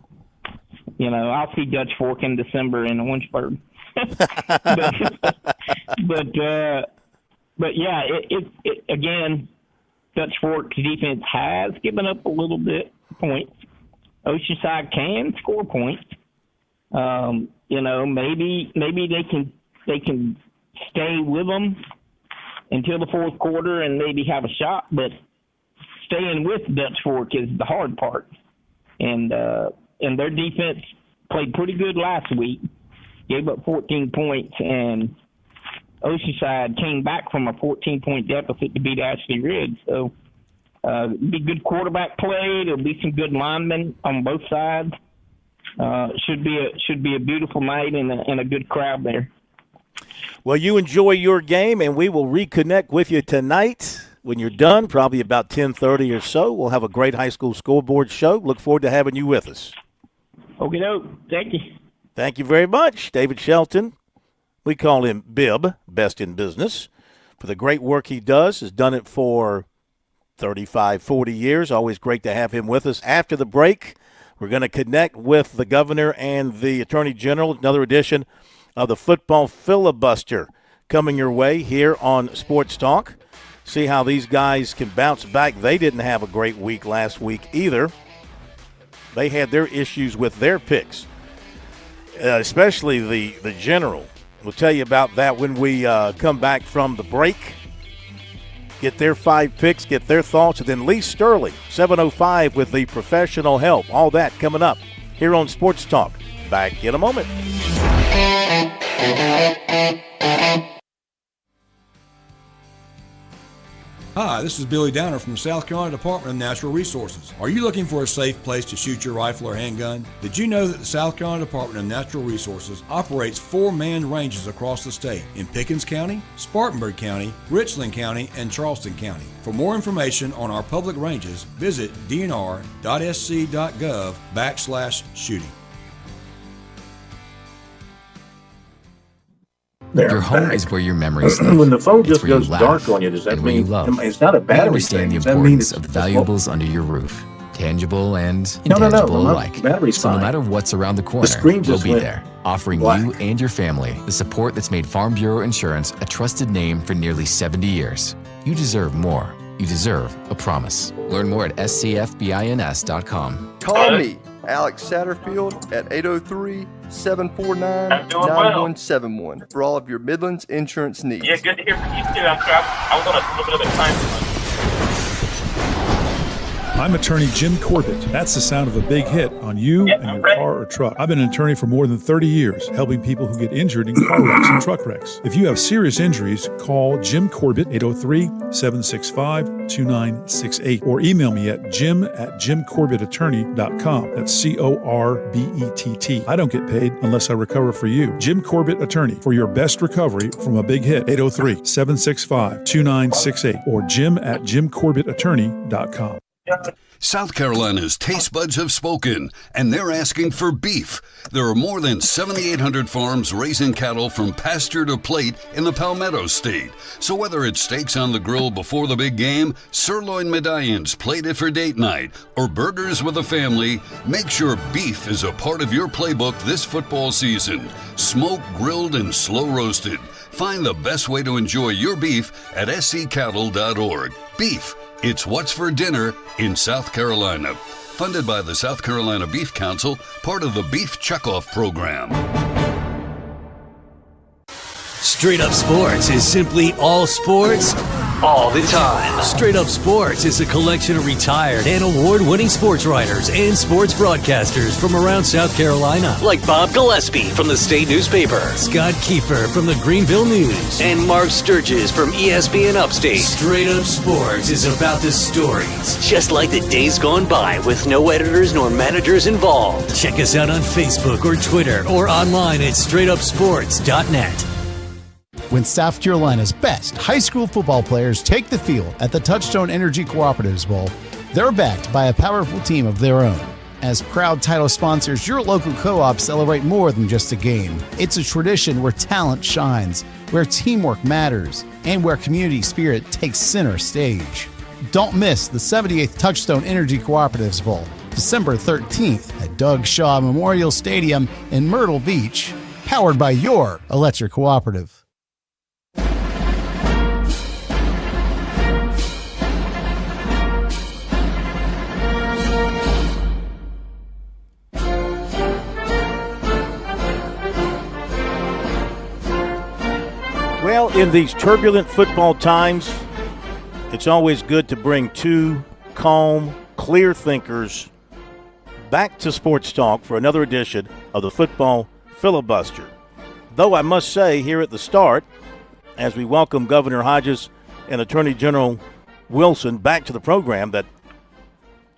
I'll see Dutch Fork in December in Orangeburg. but yeah, it again, Dutch Fork's defense has given up a little bit of points. Oceanside can score points. Maybe they can stay with them until the fourth quarter and maybe have a shot, but staying with Dutch Fork is the hard part. And their defense played pretty good last week, gave up 14 points, and Oceanside came back from a 14-point deficit to beat Ashley Ridge. So it'll be good quarterback play. There'll be some good linemen on both sides. Should be a beautiful night and a good crowd there. Well, you enjoy your game, and we will reconnect with you tonight when you're done, probably about 10:30 or so. We'll have a great high school scoreboard show. Look forward to having you with us. Okay, thank you. Thank you very much, David Shelton. We call him Bib, best in business, for the great work he does. Has done it for 35, 40 years. Always great to have him with us. After the break, we're going to connect with the governor and the attorney general. Another edition of the football filibuster coming your way here on Sports Talk. See how these guys can bounce back. They didn't have a great week last week either. They had their issues with their picks, especially the general. We'll tell you about that when we come back from the break. Get their 5 picks, get their thoughts, and then Lee Sterling, 7:05 with the professional help. All that coming up here on Sports Talk. Back in a moment. Hi, this is Billy Downer from the South Carolina Department of Natural Resources. Are you looking for a safe place to shoot your rifle or handgun? Did you know that the South Carolina Department of Natural Resources operates 4 manned ranges across the state in Pickens County, Spartanburg County, Richland County, and Charleston County? For more information on our public ranges, visit dnr.sc.gov/shooting. Your home is where your memories live. When the phone just It's where goes you dark laugh on you, does that and where you mean love. it's not a We battery understand thing? the Does that mean importance it's of the valuables under your roof, tangible and No, intangible my alike. battery's So no fine. matter what's around the corner, screen we'll just be went there, offering black. you and your family the support that's made Farm Bureau Insurance a trusted name for nearly 70 years. You deserve more. You deserve a promise. Learn more at scfbins.com. Call me, Alex Satterfield, at 803-749-9171 for all of your Midlands insurance needs. Yeah, good to hear from you too. I was on a little bit of a time crunch. I'm attorney Jim Corbett. That's the sound of a big hit on you and your car or truck. I've been an attorney for more than 30 years, helping people who get injured in car wrecks and truck wrecks. If you have serious injuries, call Jim Corbett, 803-765-2968, or email me at jim@jimcorbettattorney.com. That's CORBETT. I don't get paid unless I recover for you. Jim Corbett Attorney, for your best recovery from a big hit, 803-765-2968, or jim@jimcorbettattorney.com. South Carolina's taste buds have spoken, and they're asking for beef. There are more than 7,800 farms raising cattle from pasture to plate in the Palmetto State. So whether it's steaks on the grill before the big game, sirloin medallions plated for date night, or burgers with a family, make sure beef is a part of your playbook this football season. Smoked, grilled, and slow roasted. Find the best way to enjoy your beef at sccattle.org. Beef. It's what's for dinner in South Carolina. Funded by the South Carolina Beef Council, part of the Beef Checkoff Program. Straight Up Sports is simply all sports, all the time. Straight Up Sports is a collection of retired and award-winning sports writers and sports broadcasters from around South Carolina. Like Bob Gillespie from the State Newspaper, Scott Kiefer from the Greenville News, and Mark Sturgis from ESPN Upstate. Straight Up Sports is about the stories, just like the days gone by with no editors nor managers involved. Check us out on Facebook or Twitter or online at straightupsports.net. When South Carolina's best high school football players take the field at the Touchstone Energy Cooperatives Bowl, they're backed by a powerful team of their own. As proud title sponsors, your local co-ops celebrate more than just a game. It's a tradition where talent shines, where teamwork matters, and where community spirit takes center stage. Don't miss the 78th Touchstone Energy Cooperatives Bowl, December 13th at Doug Shaw Memorial Stadium in Myrtle Beach, powered by your electric cooperative. Well, in these turbulent football times, it's always good to bring two calm, clear thinkers back to Sports Talk for another edition of the Football Filibuster. Though I must say here at the start, as we welcome Governor Hodges and Attorney General Wilson back to the program, that,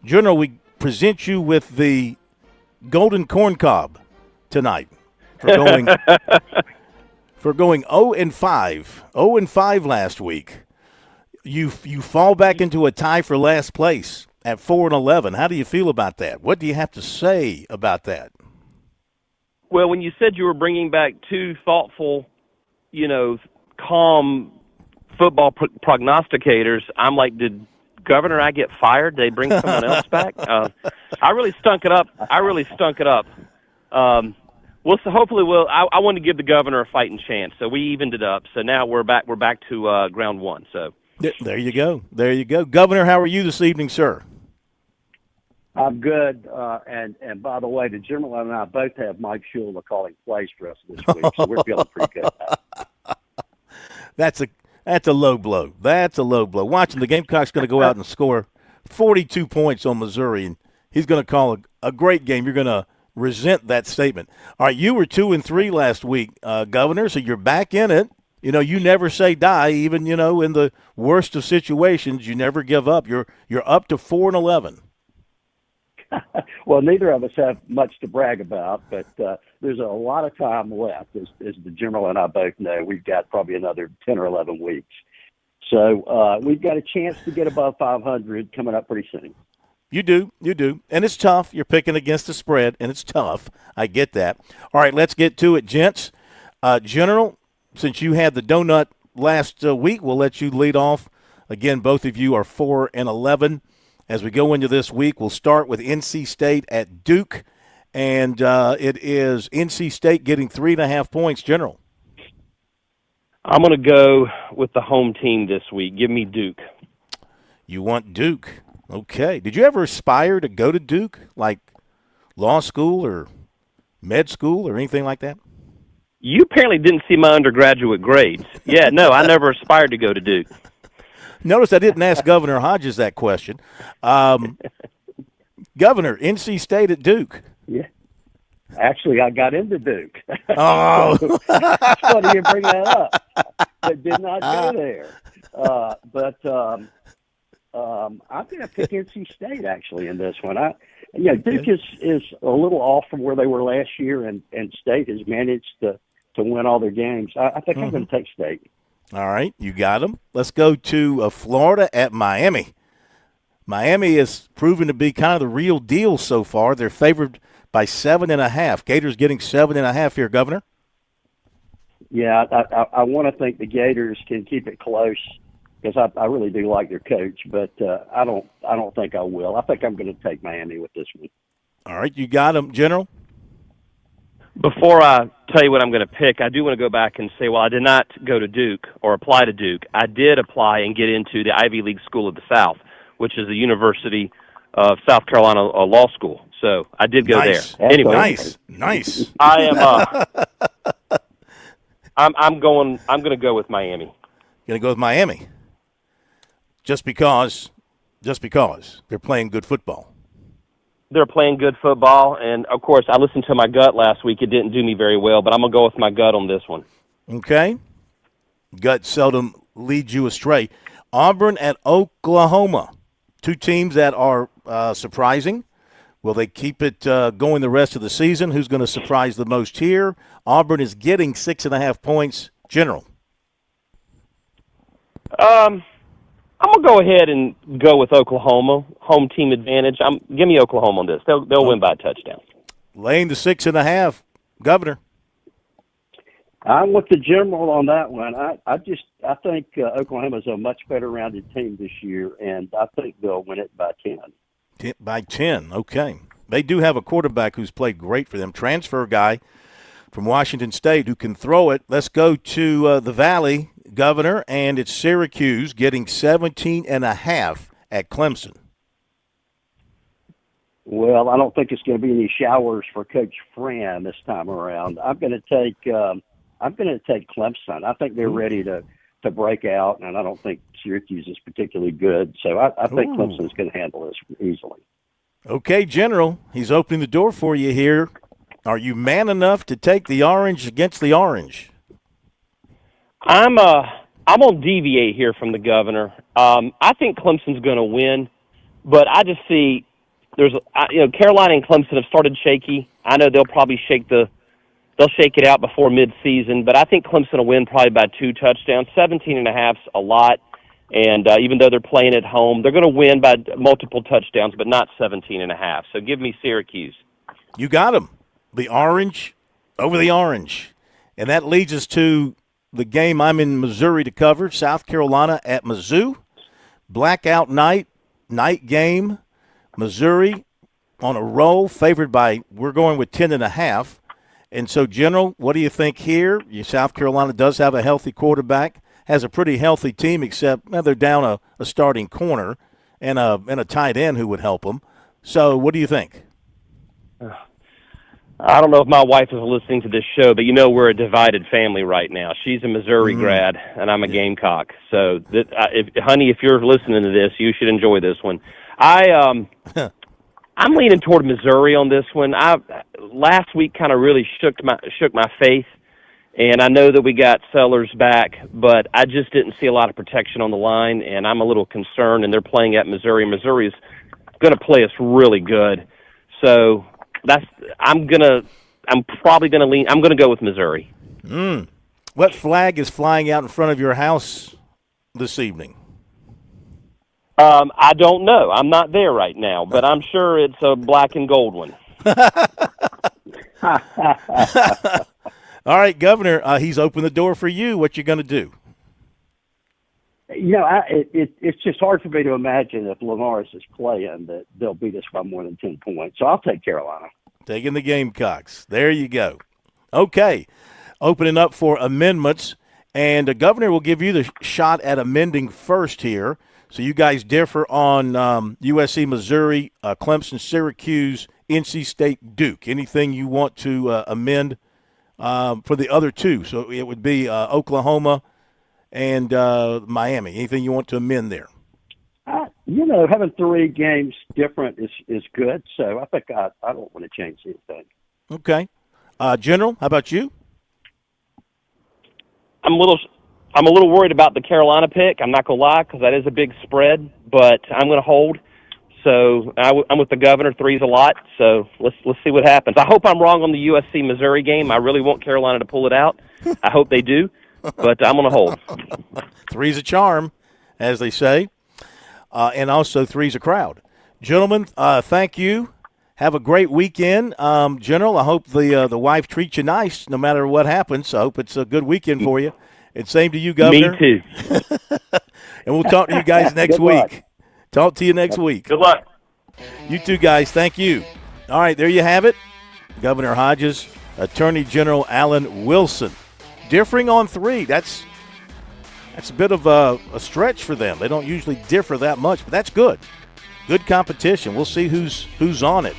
General, we present you with the Golden Corn Cob tonight for going for going 0-5. 0-5 last week. You fall back into a tie for last place at 4-11. How do you feel about that? What do you have to say about that? Well, when you said you were bringing back two thoughtful, calm football prognosticators, I'm like, did Governor I get fired? Did they bring someone else back? I really stunk it up. So hopefully I want to give the governor a fighting chance. So we evened it up. So now we're back to ground one. So there you go. Governor, how are you this evening, sir? I'm good. And by the way, the General and I both have Mike Shula calling plays for us this week, so we're feeling pretty good. That's a low blow. That's a low blow. Watching the Gamecock's going to go out and score 42 points on Missouri, and he's going to call a great game. You're going to resent that statement. All right, you were 2-3 last week, Governor, so you're back in it. You never say die, even, in the worst of situations. You never give up. You're up to 4-11. Well, neither of us have much to brag about, but there's a lot of time left, as the General and I both know. We've got probably another 10 or 11 weeks. So we've got a chance to get above 500 coming up pretty soon. You do. And it's tough. You're picking against the spread, and it's tough. I get that. All right, let's get to it, gents. General, since you had the donut last week, we'll let you lead off. Again, both of you are 4-11. As we go into this week, we'll start with NC State at Duke, and it is NC State getting 3.5 points. General. I'm going to go with the home team this week. Give me Duke. You want Duke. Okay. Did you ever aspire to go to Duke, like law school or med school or anything like that? You apparently didn't see my undergraduate grades. Yeah, no, I never aspired to go to Duke. Notice I didn't ask Governor Hodges that question. Governor, NC State at Duke. Yeah. Actually, I got into Duke. Oh. It's funny you bring that up. I did not go there. I'm going to pick NC State, actually, in this one. Duke is a little off from where they were last year, and State has managed to win all their games. I think I'm going to take State. All right, you got them. Let's go to Florida at Miami. Miami has proven to be kind of the real deal so far. They're favored by 7.5. Gators getting 7.5 here, Governor. Yeah, I want to think the Gators can keep it close because I really do like their coach, but I don't think I will. I think I'm going to take Miami with this one. All right, you got them, General. Before I tell you what I'm going to pick, I do want to go back and say, well, I did not go to Duke or apply to Duke. I did apply and get into the Ivy League School of the South, which is the University of South Carolina Law School. So I did go there. Anyway, nice. I am. I'm going to go with Miami. Going to go with Miami. Just because they're playing good football. They're playing good football, and, of course, I listened to my gut last week. It didn't do me very well, but I'm going to go with my gut on this one. Okay. Gut seldom leads you astray. Auburn at Oklahoma. Two teams that are surprising. Will they keep it going the rest of the season? Who's going to surprise the most here? Auburn is getting 6.5 points. General. I'm going to go ahead and go with Oklahoma. Home team advantage. Give me Oklahoma on this. They'll win by a touchdown. Laying the 6.5. Governor. I'm with the General on that one. I think Oklahoma's a much better rounded team this year, and I think they'll win it by 10. By 10, okay. They do have a quarterback who's played great for them. Transfer guy from Washington State who can throw it. Let's go to the Valley, Governor, and it's Syracuse getting 17.5 at Clemson. Well, I don't think it's going to be any showers for Coach Fran this time around. I'm going to take I'm going to take Clemson. I think they're ready to break out, and I don't think Syracuse is particularly good. So I think Clemson's going to handle this easily. Okay, General, he's opening the door for you here. Are you man enough to take the orange against the orange? I'm gonna deviate here from the governor. I think Clemson's going to win, but I just see Carolina and Clemson have started shaky. I know they'll probably shake it out before midseason, but I think Clemson will win probably by 2 touchdowns. 17.5's a lot, and even though they're playing at home, they're going to win by multiple touchdowns, but not 17.5. So give me Syracuse. You got them. The orange over the orange. And that leads us to the game I'm in Missouri to cover, South Carolina at Mizzou. Blackout night game. Missouri on a roll, favored by, we're going with 10.5. And so, General, what do you think here? South Carolina does have a healthy quarterback, has a pretty healthy team, except they're down a starting corner and a tight end who would help them. So what do you think? I don't know if my wife is listening to this show, but we're a divided family right now. She's a Missouri grad, and I'm a Gamecock. So, honey, if you're listening to this, you should enjoy this one. I'm leaning toward Missouri on this one. Last week kind of really shook my faith, and I know that we got Sellers back, but I just didn't see a lot of protection on the line, and I'm a little concerned. And they're playing at Missouri. Missouri's going to play us really good, so I'm probably going to lean. I'm going to go with Missouri. What flag is flying out in front of your house this evening? I don't know. I'm not there right now, but I'm sure it's a black and gold one. All right, Governor, he's opened the door for you. What you going to do? It's just hard for me to imagine if Lamaris is playing that they'll beat us by more than 10 points. So I'll take Carolina. Taking the Gamecocks. There you go. Okay, opening up for amendments, and the Governor will give you the shot at amending first here. So you guys differ on USC, Missouri, Clemson, Syracuse, NC State, Duke. Anything you want to amend for the other two? So it would be Oklahoma and Miami. Anything you want to amend there? Having 3 games different is good. So I think I don't want to change anything. Okay. General, how about you? I'm a little worried about the Carolina pick. I'm not going to lie, because that is a big spread, but I'm going to hold. So I'm with the Governor. 3's a lot. So let's see what happens. I hope I'm wrong on the USC-Missouri game. I really want Carolina to pull it out. I hope they do, but I'm going to hold. 3's a charm, as they say, and also 3's a crowd. Gentlemen, thank you. Have a great weekend. General, I hope the wife treats you nice no matter what happens. I hope it's a good weekend for you. And same to you, Governor. Me too. And we'll talk to you guys next week. Talk to you next week. Good luck. You too, guys. Thank you. All right, there you have it. Governor Hodges, Attorney General Alan Wilson. Differing on 3. That's a bit of a stretch for them. They don't usually differ that much, but that's good. Good competition. We'll see who's on it.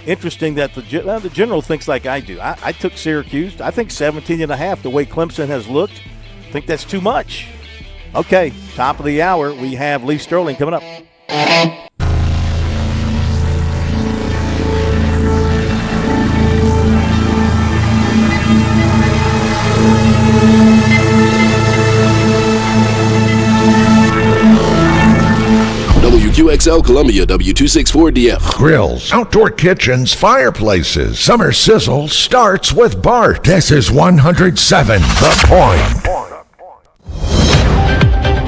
Interesting that the General thinks like I do. I took Syracuse. I think 17.5, the way Clemson has looked. I think that's too much. Okay, top of the hour, we have Lee Sterling coming up. WQXL Columbia, W264DF. Grills, outdoor kitchens, fireplaces. Summer sizzle starts with Bart. This is 107 The Point.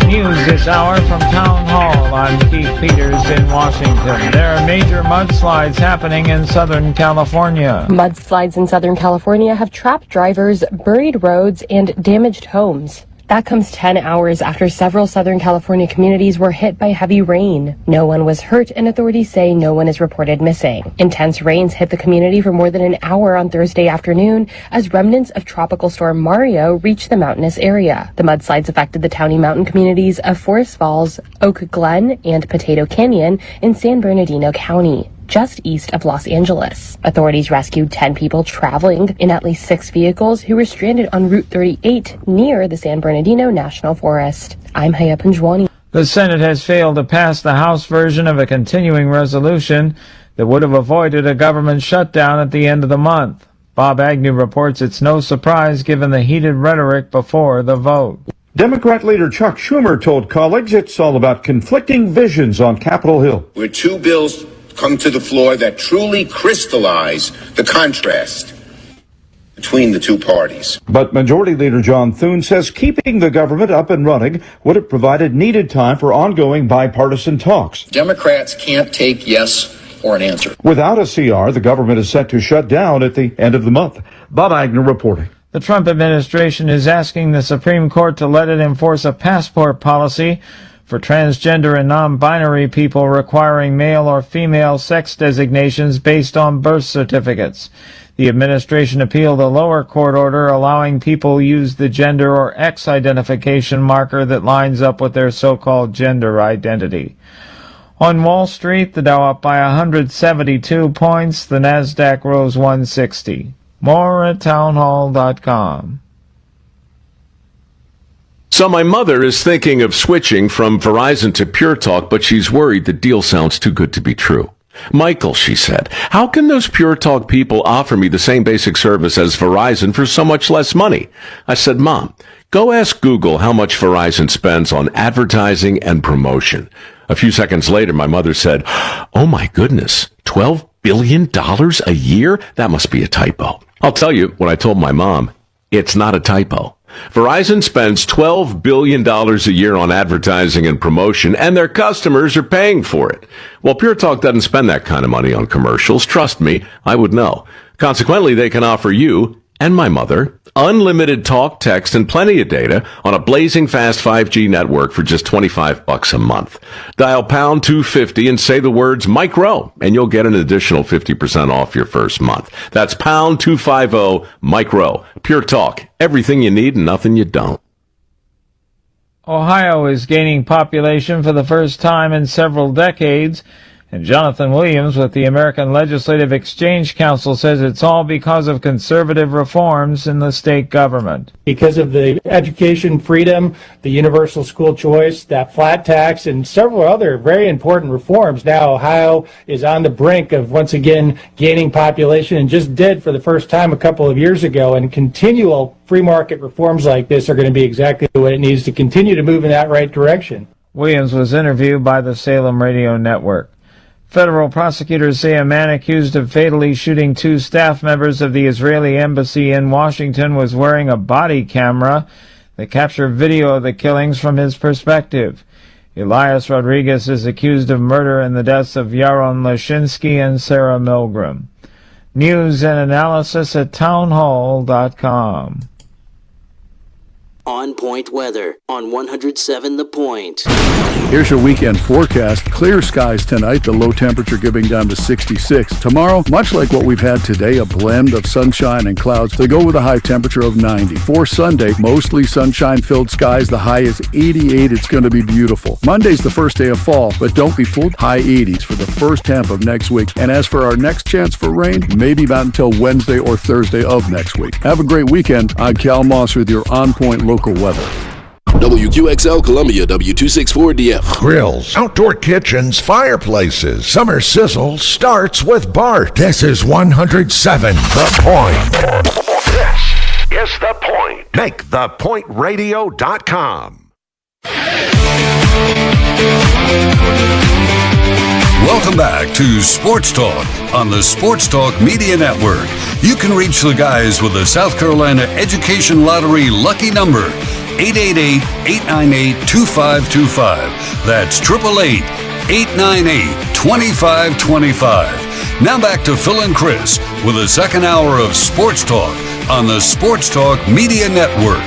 News this hour from Town Hall. I'm Keith Peters in Washington. There are major mudslides happening in Southern California. Mudslides in Southern California have trapped drivers, buried roads, and damaged homes. That comes 10 hours after several Southern California communities were hit by heavy rain. No one was hurt, and authorities say no one is reported missing. Intense rains hit the community for more than an hour on Thursday afternoon as remnants of Tropical Storm Mario reached the mountainous area. The mudslides affected the towny mountain communities of Forest Falls, Oak Glen, and Potato Canyon in San Bernardino County. just east of Los Angeles. Authorities rescued 10 people traveling in at least 6 vehicles who were stranded on Route 38 near the San Bernardino National Forest. I'm Haya Panjwani. The Senate has failed to pass the House version of a continuing resolution that would have avoided a government shutdown at the end of the month. Bob Agnew reports it's no surprise given the heated rhetoric before the vote. Democrat leader Chuck Schumer told colleagues it's all about conflicting visions on Capitol Hill. Where two bills come to the floor that truly crystallize the contrast between the two parties. But Majority Leader John Thune says keeping the government up and running would have provided needed time for ongoing bipartisan talks. Democrats can't take yes or an answer. Without a CR, the government is set to shut down at the end of the month. Bob Agnew reporting. The Trump administration is asking the Supreme Court to let it enforce a passport policy for transgender and non-binary people requiring male or female sex designations based on birth certificates. The administration appealed a lower court order allowing people use the gender or X identification marker that lines up with their so-called gender identity. On Wall Street, the Dow up by 172 points, the Nasdaq rose 160. More at townhall.com. So my mother is thinking of switching from Verizon to Pure Talk, but she's worried the deal sounds too good to be true. Michael, she said, how can those Pure Talk people offer me the same basic service as Verizon for so much less money? I said, Mom, go ask Google how much Verizon spends on advertising and promotion. A few seconds later, my mother said, oh my goodness, $12 billion a year? That must be a typo. I'll tell you, when I told my mom, it's not a typo. Verizon spends $12 billion a year on advertising and promotion, and their customers are paying for it. Well, Pure Talk doesn't spend that kind of money on commercials. Trust me, I would know. Consequently, they can offer you and my mother unlimited talk, text, and plenty of data on a blazing fast 5G network for just $25 a month. Dial pound 250 and say the words micro, and you'll get an additional 50% off your first month. That's pound 250 micro. Pure Talk. Everything you need and nothing you don't. Ohio is gaining population for the first time in several decades. And Jonathan Williams with the American Legislative Exchange Council says it's all because of conservative reforms in the state government. Because of the education freedom, the universal school choice, that flat tax, and several other very important reforms, now Ohio is on the brink of once again gaining population, and just did for the first time a couple of years ago. And continual free market reforms like this are going to be exactly what it needs to continue to move in that right direction. Williams was interviewed by the Salem Radio Network. Federal prosecutors say a man accused of fatally shooting 2 staff members of the Israeli embassy in Washington was wearing a body camera that captured video of the killings from his perspective. Elias Rodriguez is accused of murder in the deaths of Yaron Lashinsky and Sarah Milgram. News and analysis at townhall.com. On Point weather on 107 The Point. Here's your weekend forecast. Clear skies tonight, the low temperature giving down to 66. Tomorrow, much like what we've had today, a blend of sunshine and clouds. They go with a high temperature of 90. For Sunday, mostly sunshine-filled skies. The high is 88. It's going to be beautiful. Monday's the first day of fall, but don't be fooled. High 80s for the first half of next week. And as for our next chance for rain, maybe not until Wednesday or Thursday of next week. Have a great weekend. I'm Cal Moss with your On Point local weather. WQXL Columbia, W264DF. Grills, outdoor kitchens, fireplaces. Summer sizzle starts with Bart. This is 107 The Point. This is The Point. Make thepointradio.com. Welcome back to Sports Talk on the Sports Talk Media Network. You can reach the guys with the South Carolina Education Lottery lucky number, 888-898-2525. That's 888-898-2525. Now back to Phil and Chris with the second hour of Sports Talk on the Sports Talk Media Network.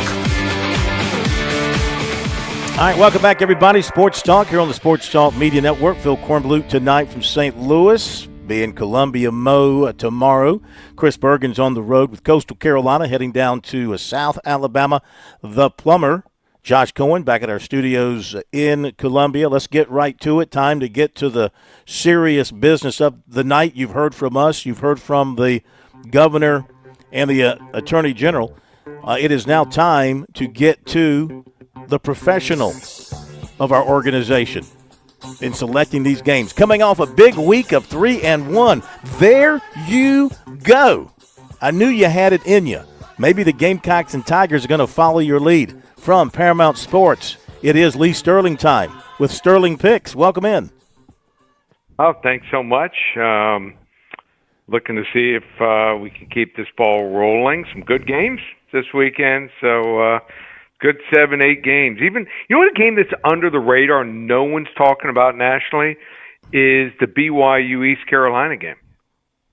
All right, welcome back, everybody. Sports Talk here on the Sports Talk Media Network. Phil Kornblut tonight from St. Louis. Be in Columbia Mo tomorrow. Chris Bergen's on the road with Coastal Carolina, heading down to South Alabama. The Plumber Josh Cohen back at our studios in Columbia. Let's get right to it. Time to get to the serious business of the night. You've heard from us. You've heard from the governor and the attorney general. It is now time to get to the professional of our organization in selecting these games. Coming off a big week of 3-1. There you go. I knew you had it in you. Maybe the Gamecocks and Tigers are going to follow your lead. From Paramount Sports, it is Lee Sterling time with Sterling Picks. Welcome in. Oh, thanks so much. Looking to see if we can keep this ball rolling. Some good games this weekend. So good 7-8 games. Even, you know what, a game that's under the radar, no one's talking about nationally, is the BYU East Carolina game.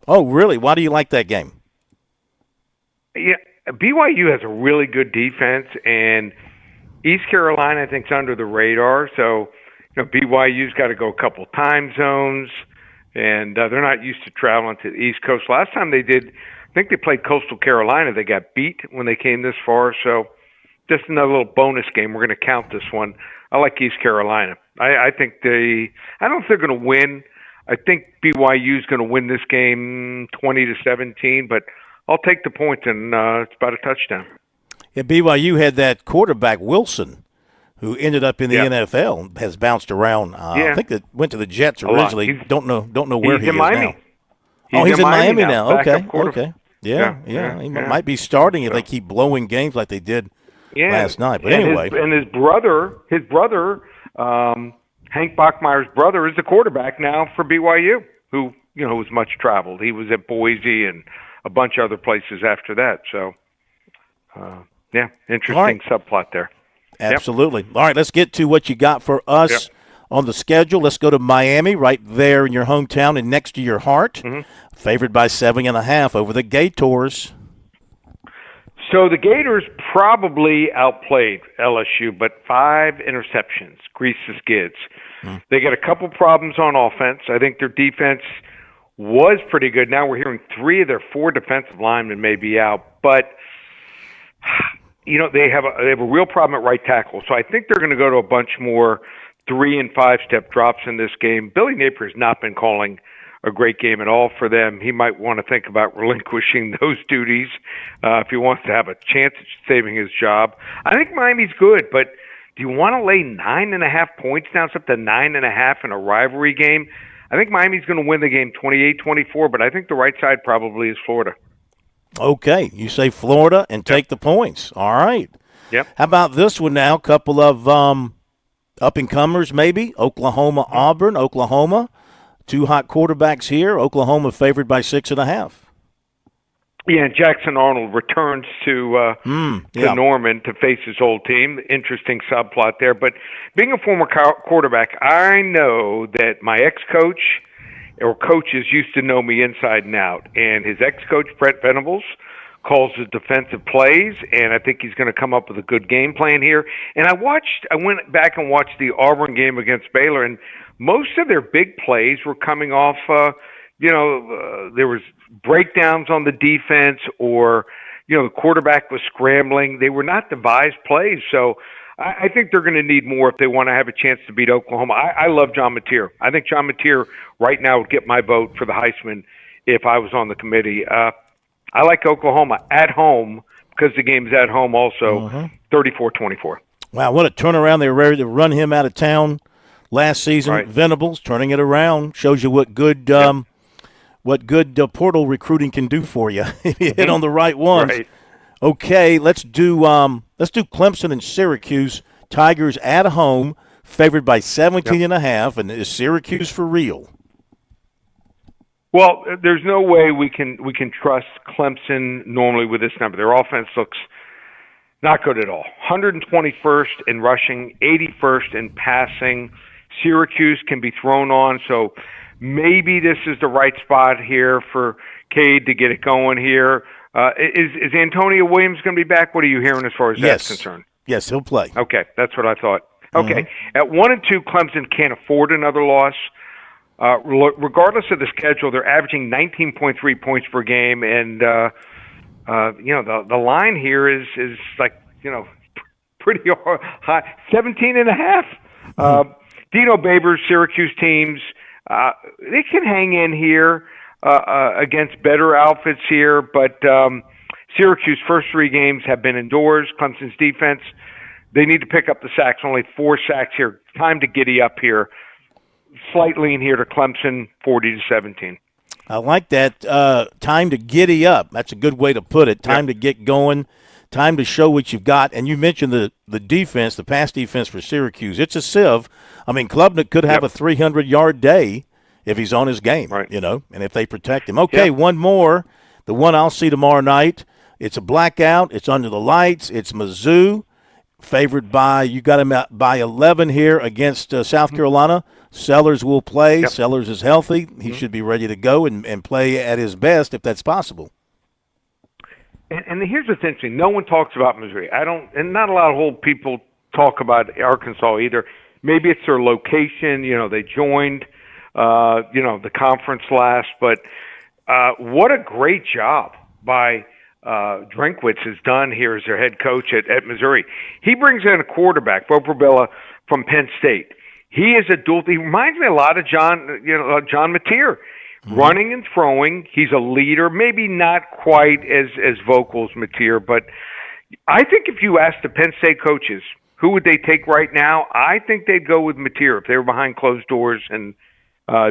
Oh, really? Why do you like that game? Yeah, BYU has a really good defense, and East Carolina, I think, is under the radar. So, BYU's got to go a couple time zones, and they're not used to traveling to the East Coast. Last time they did, I think they played Coastal Carolina. They got beat when they came this far. So, just another little bonus game. We're going to count this one. I like East Carolina. I think I don't know if they're going to win. I think BYU's going to win this game 20-17, but I'll take the point, and it's about a touchdown. Yeah, BYU had that quarterback, Wilson, who ended up in the NFL, has bounced around. I think that went to the Jets originally. Don't know where he is Miami. Now. He's in Miami now. Okay. Yeah. He might be starting if they keep blowing games like they did last night. But anyway. His brother, Hank Bachmeier's brother, is the quarterback now for BYU, who, was much traveled. He was at Boise and a bunch of other places after that. So, interesting subplot there. Absolutely. Yep. All right, let's get to what you got for us on the schedule. Let's go to Miami, right there in your hometown and next to your heart. Favored by 7.5 over the Gators. So the Gators probably outplayed LSU, but 5 interceptions, greased the skids. They got a couple problems on offense. I think their defense was pretty good. Now we're hearing 3 of their 4 defensive linemen may be out, but they have a real problem at right tackle. So I think they're going to go to a bunch more 3- and 5-step drops in this game. Billy Napier has not been calling a great game at all for them. He might want to think about relinquishing those duties if he wants to have a chance at saving his job. I think Miami's good, but do you want to lay 9.5 points down? It's up to 9.5 in a rivalry game. I think Miami's going to win the game 28-24, but I think the right side probably is Florida. Okay, you say Florida and take the points. All right. Yep. How about this one now? A couple of up-and-comers maybe. Oklahoma, Auburn. Oklahoma, 2 hot quarterbacks here. Oklahoma favored by 6.5. Yeah, Jackson Arnold returns to Norman to face his old team. Interesting subplot there. But being a former quarterback, I know that my ex-coach or coaches used to know me inside and out. And his ex-coach, Brett Venables, calls the defensive plays, and I think he's going to come up with a good game plan here. And I went back and watched the Auburn game against Baylor, and most of their big plays were coming off there was breakdowns on the defense, or the quarterback was scrambling. They were not devised plays. So I think they're going to need more if they want to have a chance to beat Oklahoma. I love John Mateer. I think John Mateer right now would get my vote for the Heisman if I was on the committee. I like Oklahoma at home because the game's at home also, 34-24. Wow, what a turnaround. They were ready to run him out of town last season. Right. Venables turning it around. Shows you what good portal recruiting can do for you if you hit on the right ones. Right. Okay, let's do Clemson and Syracuse. Tigers at home, favored by 17.5, and is Syracuse for real? Well, there's no way we can trust Clemson normally with this number. Their offense looks not good at all. 121st in rushing, 81st in passing. Syracuse can be thrown on, so maybe this is the right spot here for Cade to get it going here. Is Antonio Williams going to be back? What are you hearing as far as that's concerned? Yes, he'll play. Okay, that's what I thought. Okay, At 1-2, Clemson can't afford another loss. Regardless of the schedule, they're averaging 19.3 points per game, and the line here is like pretty high, 17.5. Dino Babers, Syracuse teams, they can hang in here against better outfits here, but Syracuse first 3 games have been indoors. Clemson's defense, they need to pick up the sacks. Only 4 sacks here. Time to giddy up here. Slight lean here to Clemson, 40-17. I like that. Time to giddy up. That's a good way to put it. Time to get going. Time to show what you've got. And you mentioned the defense, the pass defense for Syracuse. It's a sieve. I mean, Klubnik could have a 300-yard day if he's on his game, and if they protect him. Okay, one more. The one I'll see tomorrow night. It's a blackout. It's under the lights. It's Mizzou, favored by, you got him by 11 here against South Carolina. Sellers will play. Sellers is healthy. He should be ready to go and play at his best if that's possible. And here's what's interesting. No one talks about Missouri. And not a lot of old people talk about Arkansas either. Maybe it's their location. They joined, the conference last. But what a great job by Drinkwitz has done here as their head coach at Missouri. He brings in a quarterback, Bo Probella, from Penn State. He is a dual. He reminds me a lot of John Mateer. Running and throwing, he's a leader. Maybe not quite as vocal as Mateer, but I think if you ask the Penn State coaches who would they take right now, I think they'd go with Mateer if they were behind closed doors and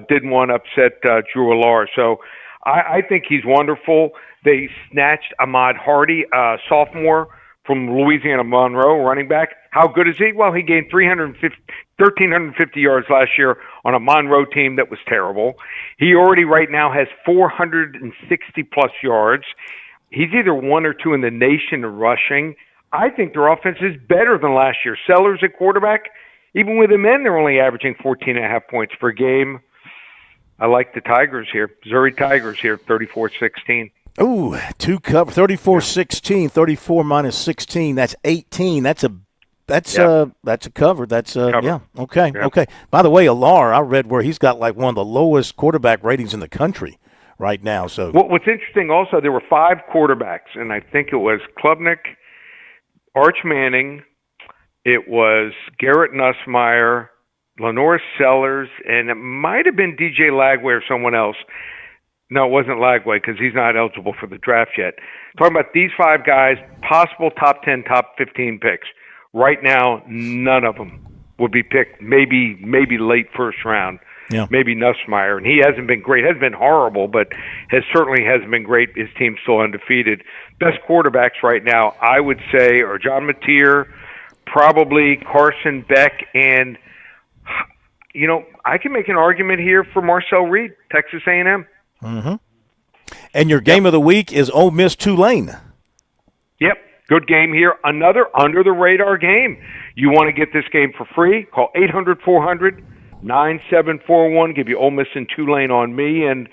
didn't want to upset Drew Allar. So I think he's wonderful. They snatched Ahmad Hardy, sophomore from Louisiana Monroe, running back. How good is he? Well, he gained 1,350 yards last year on a Monroe team that was terrible. He already right now has 460-plus yards. He's either 1 or 2 in the nation in rushing. I think their offense is better than last year. Sellers at quarterback, even with the men, they're only averaging 14.5 points per game. I like the Tigers here. Missouri Tigers here, 34-16. Ooh, 2 cover, 34-16, 34 minus 16. That's 18. That's a cover. That's cover. Yeah. Okay. Yep. Okay. By the way, Allar, I read where he's got like one of the lowest quarterback ratings in the country right now. So what's interesting also, there were 5 quarterbacks, and I think it was Klubnik, Arch Manning, it was Garrett Nussmeier, Lenore Sellers, and it might have been DJ Lagway or someone else. No, it wasn't Lagway because he's not eligible for the draft yet. Talking about these 5 guys, possible top 10, top 15 picks. Right now, none of them would be picked. Maybe late first round. Yeah. Maybe Nussmeier, and he hasn't been great. Hasn't been horrible, but certainly hasn't been great. His team's still undefeated. Best quarterbacks right now, I would say, are John Mateer, probably Carson Beck, and I can make an argument here for Marcel Reed, Texas A&M. Mm-hmm. And your game of the week is Ole Miss Tulane. Yep, good game here. Another under-the-radar game. You want to get this game for free? Call 800-400-9741. Give you Ole Miss and Tulane on me. And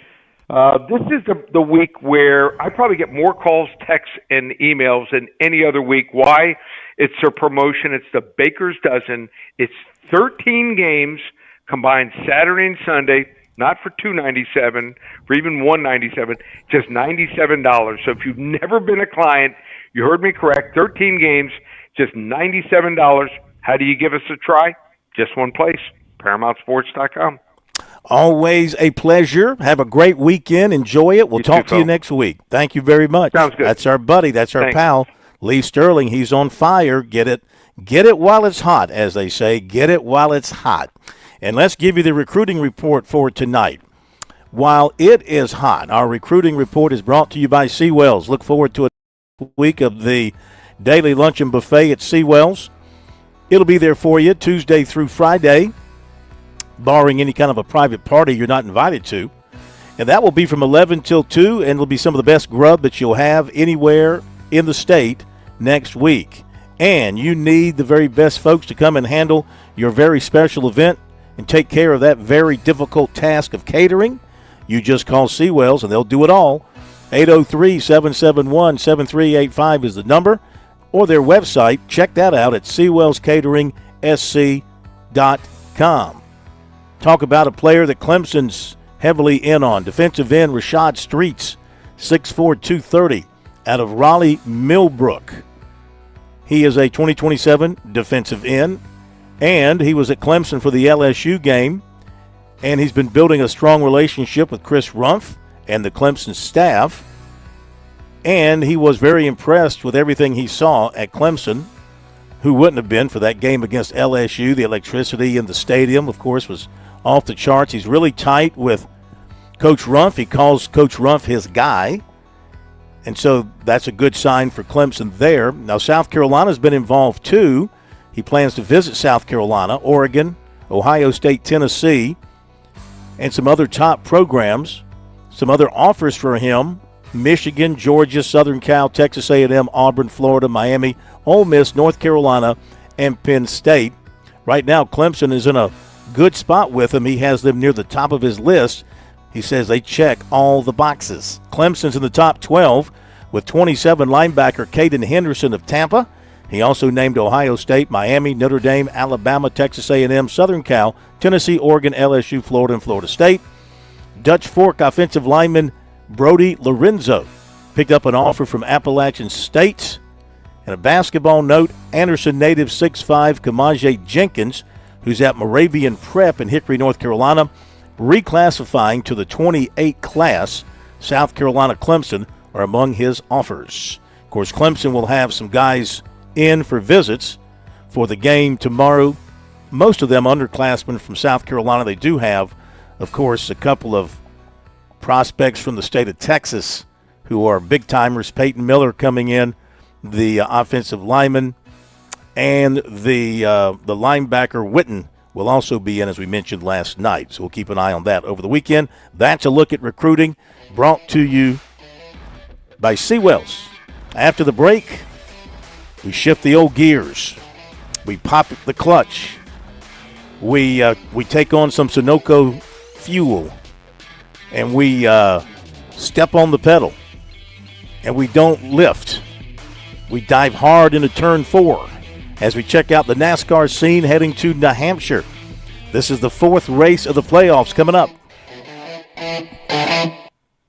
this is the week where I probably get more calls, texts, and emails than any other week. Why? It's their promotion. It's the Baker's Dozen. It's 13 games combined Saturday and Sunday. Not for $297, for even $197, just $97. So if you've never been a client, you heard me correct, 13 games, just $97. How do you give us a try? Just one place, ParamountSports.com. Always a pleasure. Have a great weekend. Enjoy it. We'll talk to you next week. Thank you very much. Sounds good. That's our buddy. That's our pal, Lee Sterling. He's on fire. Get it while it's hot, as they say. Get it while it's hot. And let's give you the recruiting report for tonight. While it is hot, our recruiting report is brought to you by Seawells. Look forward to a week of the daily luncheon buffet at Seawells. It'll be there for you Tuesday through Friday, barring any kind of a private party you're not invited to. And that will be from 11 till 2, and it'll be some of the best grub that you'll have anywhere in the state next week. And you need the very best folks to come and handle your very special event and take care of that very difficult task of catering. You just call Seawells, and they'll do it all. 803-771-7385 is the number, or their website. Check that out at SeawellsCateringSC.com. Talk about a player that Clemson's heavily in on. Defensive end Rashad Streets, 6'4", 230, out of Raleigh Millbrook. He is a 2027 defensive end, and he was at Clemson for the LSU game, and he's been building a strong relationship with Chris Rumph and the Clemson staff, and he was very impressed with everything he saw at Clemson. Who wouldn't have been for that game against LSU? The electricity in the stadium, of course, was off the charts. He's really tight with Coach Rumph. He calls Coach Rumph his guy. And so that's a good sign for Clemson there. Now, South Carolina's been involved too. He plans to visit South Carolina, Oregon, Ohio State, Tennessee, and some other top programs. Some other offers for him: Michigan, Georgia, Southern Cal, Texas A&M, Auburn, Florida, Miami, Ole Miss, North Carolina, and Penn State. Right now, Clemson is in a good spot with him. He has them near the top of his list. He says they check all the boxes. Clemson's in the top 12 with 27 linebacker Caden Henderson of Tampa. He also named Ohio State, Miami, Notre Dame, Alabama, Texas A&M, Southern Cal, Tennessee, Oregon, LSU, Florida, and Florida State. Dutch Fork offensive lineman Brody Lorenzo picked up an offer from Appalachian State. And a basketball note, Anderson native 6'5" Kamaje Jenkins, who's at Moravian Prep in Hickory, North Carolina, reclassifying to the 28 class. South Carolina Clemson are among his offers. Of course, Clemson will have some guys in for visits for the game tomorrow. Most of them underclassmen from South Carolina. They do have, of course, a couple of prospects from the state of Texas who are big-timers. Peyton Miller coming in, the offensive lineman, and the linebacker Witten will also be in, as we mentioned last night. So we'll keep an eye on that over the weekend. That's a look at recruiting brought to you by Seawells. After the break, we shift the old gears. We pop the clutch. We take on some Sunoco fuel, and we step on the pedal, and we don't lift. We dive hard into turn 4 as we check out the NASCAR scene heading to New Hampshire. This is the 4th race of the playoffs coming up.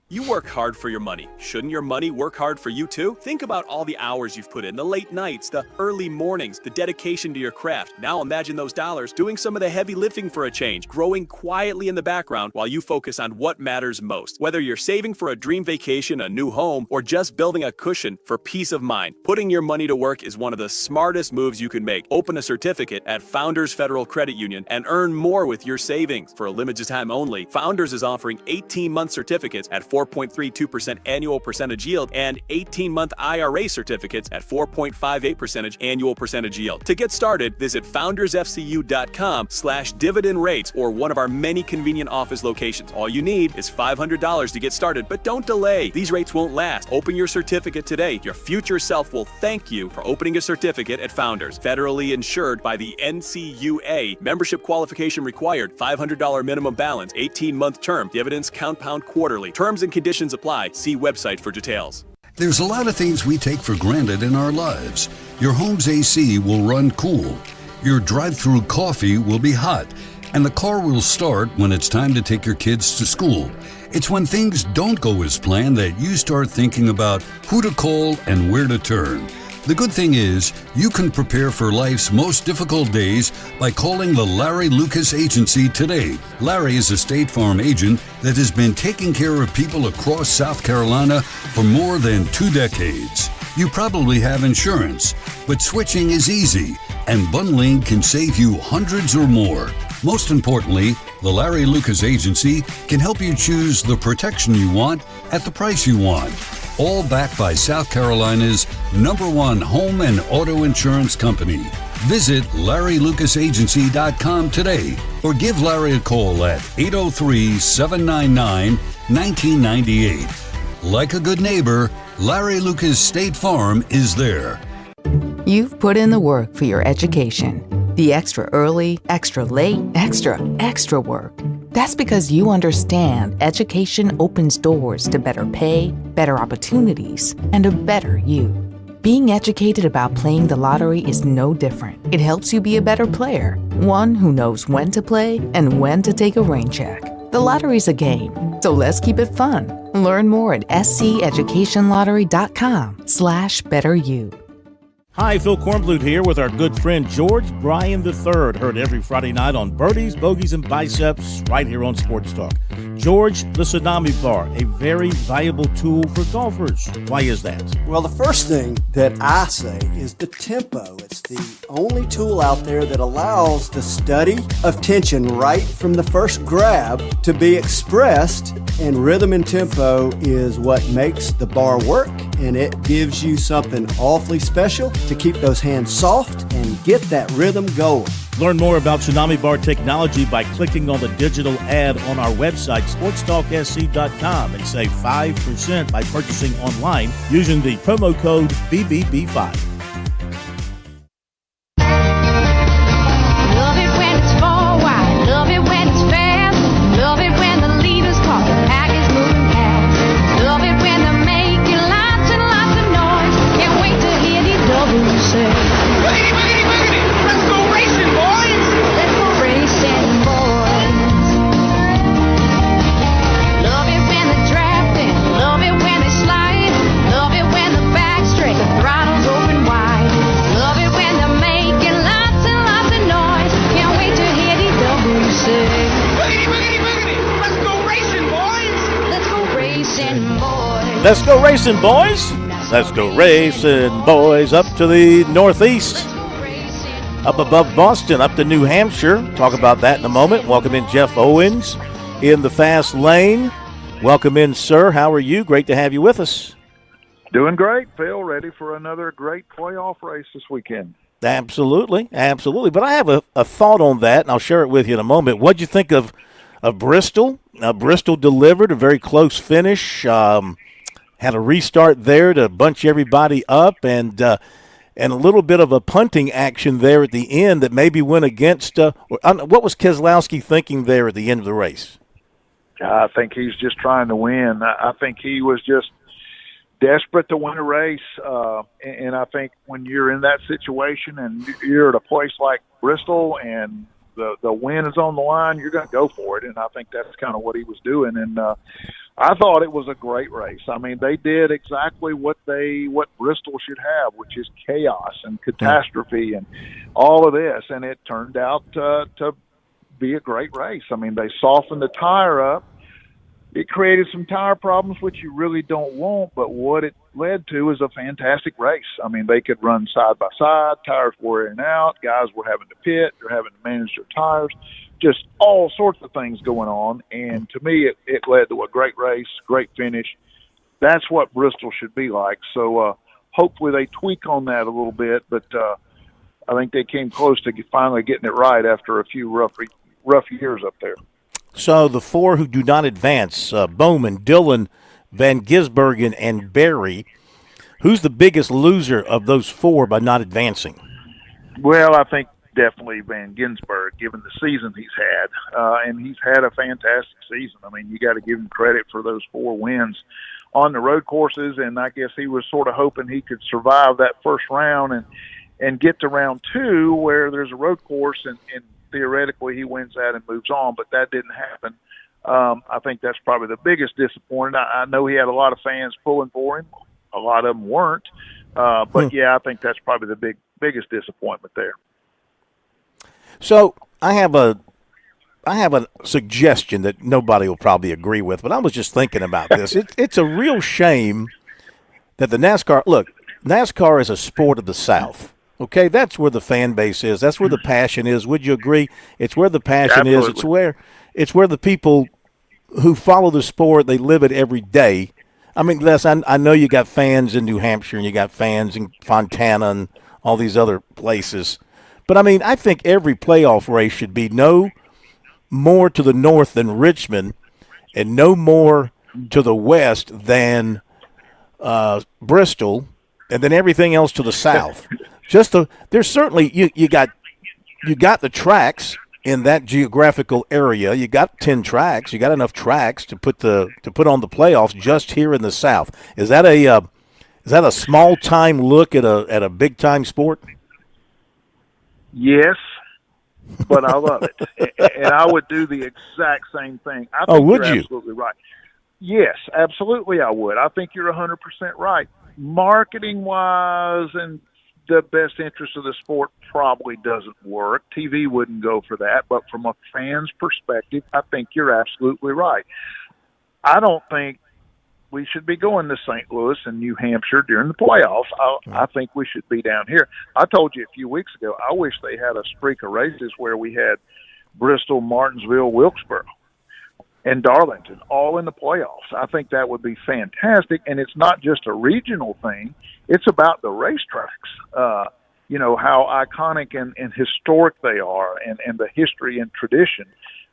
You work hard for your money. Shouldn't your money work hard for you too? Think about all the hours you've put in, the late nights, the early mornings, the dedication to your craft. Now imagine those dollars doing some of the heavy lifting for a change, growing quietly in the background while you focus on what matters most. Whether you're saving for a dream vacation, a new home, or just building a cushion for peace of mind, putting your money to work is one of the smartest moves you can make. Open a certificate at Founders Federal Credit Union and earn more with your savings. For a limited time only, Founders is offering 18-month certificates at 4.32% annual percentage yield and 18-month IRA certificates at 4.58% annual percentage yield. To get started, visit foundersfcu.com/dividend rates or one of our many convenient office locations. All you need is $500 to get started, but don't delay. These rates won't last. Open your certificate today. Your future self will thank you for opening a certificate at Founders. Federally insured by the NCUA. Membership qualification required. $500 minimum balance. 18-month term. Dividends compound quarterly. Terms and conditions apply. See website for details. There's a lot of things we take for granted in our lives. Your home's AC will run cool. Your drive-through coffee will be hot. And the car will start when it's time to take your kids to school. It's when things don't go as planned that you start thinking about who to call and where to turn. The good thing is, you can prepare for life's most difficult days by calling the Larry Lucas Agency today. Larry is a State Farm agent that has been taking care of people across South Carolina for more than 2 decades. You probably have insurance, but switching is easy, and bundling can save you hundreds or more. Most importantly, the Larry Lucas Agency can help you choose the protection you want at the price you want. All backed by South Carolina's #1 home and auto insurance company. Visit LarryLucasAgency.com today or give Larry a call at 803-799-1998. Like a good neighbor, Larry Lucas State Farm is there. You've put in the work for your education. The extra early, extra late, extra work. That's because you understand education opens doors to better pay, better opportunities, and a better you. Being educated about playing the lottery is no different. It helps you be a better player, one who knows when to play and when to take a rain check. The lottery's a game, so let's keep it fun. Learn more at sceducationlottery.com/betteryou. Hi, Phil Kornblut here with our good friend George Bryan III. Heard every Friday night on Birdies, Bogeys, and Biceps right here on Sports Talk. George, the Tsunami Bar, a very valuable tool for golfers. Why is that? Well, the first thing that I say is the tempo. It's the only tool out there that allows the study of tension right from the first grab to be expressed, and rhythm and tempo is what makes the bar work, and it gives you something awfully special to keep those hands soft and get that rhythm going. Learn more about Tsunami Bar technology by clicking on the digital ad on our website, SportsTalkSC.com, and save 5% by purchasing online using the promo code BBB5. Love it when it's forward, love it when it's fast, love it when the leader's called, the pack is moving past, love it when they're making lots and lots of noise, can't wait to hear these W's say. Boogity, boogity, boogity, let's go racing, boys! Let's go racing, boys. Love it when they're drafting, love it when they slide, love it when the back's straight, the throttle's open wide, love it when they're making lots and lots of noise, can't wait to hear these W's say. Boogity, boogity, boogity, let's go racing, boys! Let's go racing, boys! Let's go racing, boys! Let's go racing, boys, up to the northeast, up above Boston, up to New Hampshire. Talk about that in a moment. Welcome in Jeff Owens in the fast lane. Welcome in, sir. How are you? Great to have you with us. Doing great, Phil. Ready for another great playoff race this weekend. Absolutely, absolutely. But I have a thought on that, and I'll share it with you in a moment. What'd you think of Bristol? Bristol delivered a very close finish. Had a restart there to bunch everybody up, and a little bit of a punting action there at the end that maybe went against what was Keselowski thinking there at the end of the race? I think he's just trying to win. I think he was just desperate to win a race, and I think when you're in that situation and you're at a place like Bristol and the win is on the line, you're going to go for it, and I think that's kind of what he was doing. And I thought it was a great race. I mean, they did exactly what Bristol should have, which is chaos and catastrophe and all of this, and it turned out to be a great race. I mean, they softened the tire up. It created some tire problems, which you really don't want, but what it led to is a fantastic race. I mean, they could run side by side, tires were in and out, guys were having to pit, they're having to manage their tires, just all sorts of things going on. And to me, it led to a great race, great finish. That's what Bristol should be like. So hopefully they tweak on that a little bit, but I think they came close to finally getting it right after a few rough years up there. So the four who do not advance, Bowman, Dillon, Van Gisbergen, and Berry, who's the biggest loser of those four by not advancing? Well, I think definitely Van Gisbergen, given the season he's had. And he's had a fantastic season. I mean, you got to give him credit for those 4 wins on the road courses, and I guess he was sort of hoping he could survive that first round and get to round 2 where there's a road course and theoretically he wins that and moves on, but that didn't happen. I think that's probably the biggest disappointment. I know he had a lot of fans pulling for him. A lot of them weren't. But, yeah, I think that's probably the biggest disappointment there. So I have a suggestion that nobody will probably agree with, but I was just thinking about this. It's a real shame that the NASCAR is a sport of the South. Okay, that's where the fan base is. That's where the passion is. Would you agree? It's where the passion is. It's where the people who follow the sport, they live it every day. I mean, Les, I know you got fans in New Hampshire and you got fans in Fontana and all these other places. But, I mean, I think every playoff race should be no more to the north than Richmond and no more to the west than Bristol, and then everything else to the south. There's certainly you got the tracks in that geographical area. You got 10 tracks. You got enough tracks to put on the playoffs just here in the South. Is that a small time look at a big time sport? Yes, but I love it, and I would do the exact same thing. I think would you're you? Absolutely right. Yes, absolutely, I would. I think you're 100% right. Marketing wise and the best interest of the sport probably doesn't work. TV wouldn't go for that. But from a fan's perspective, I think you're absolutely right. I don't think we should be going to St. Louis and New Hampshire during the playoffs. I think we should be down here. I told you a few weeks ago, I wish they had a streak of races where we had Bristol, Martinsville, Wilkesboro, and Darlington all in the playoffs. I think that would be fantastic. And it's not just a regional thing. It's about the racetracks, you know, how iconic and historic they are and the history and tradition.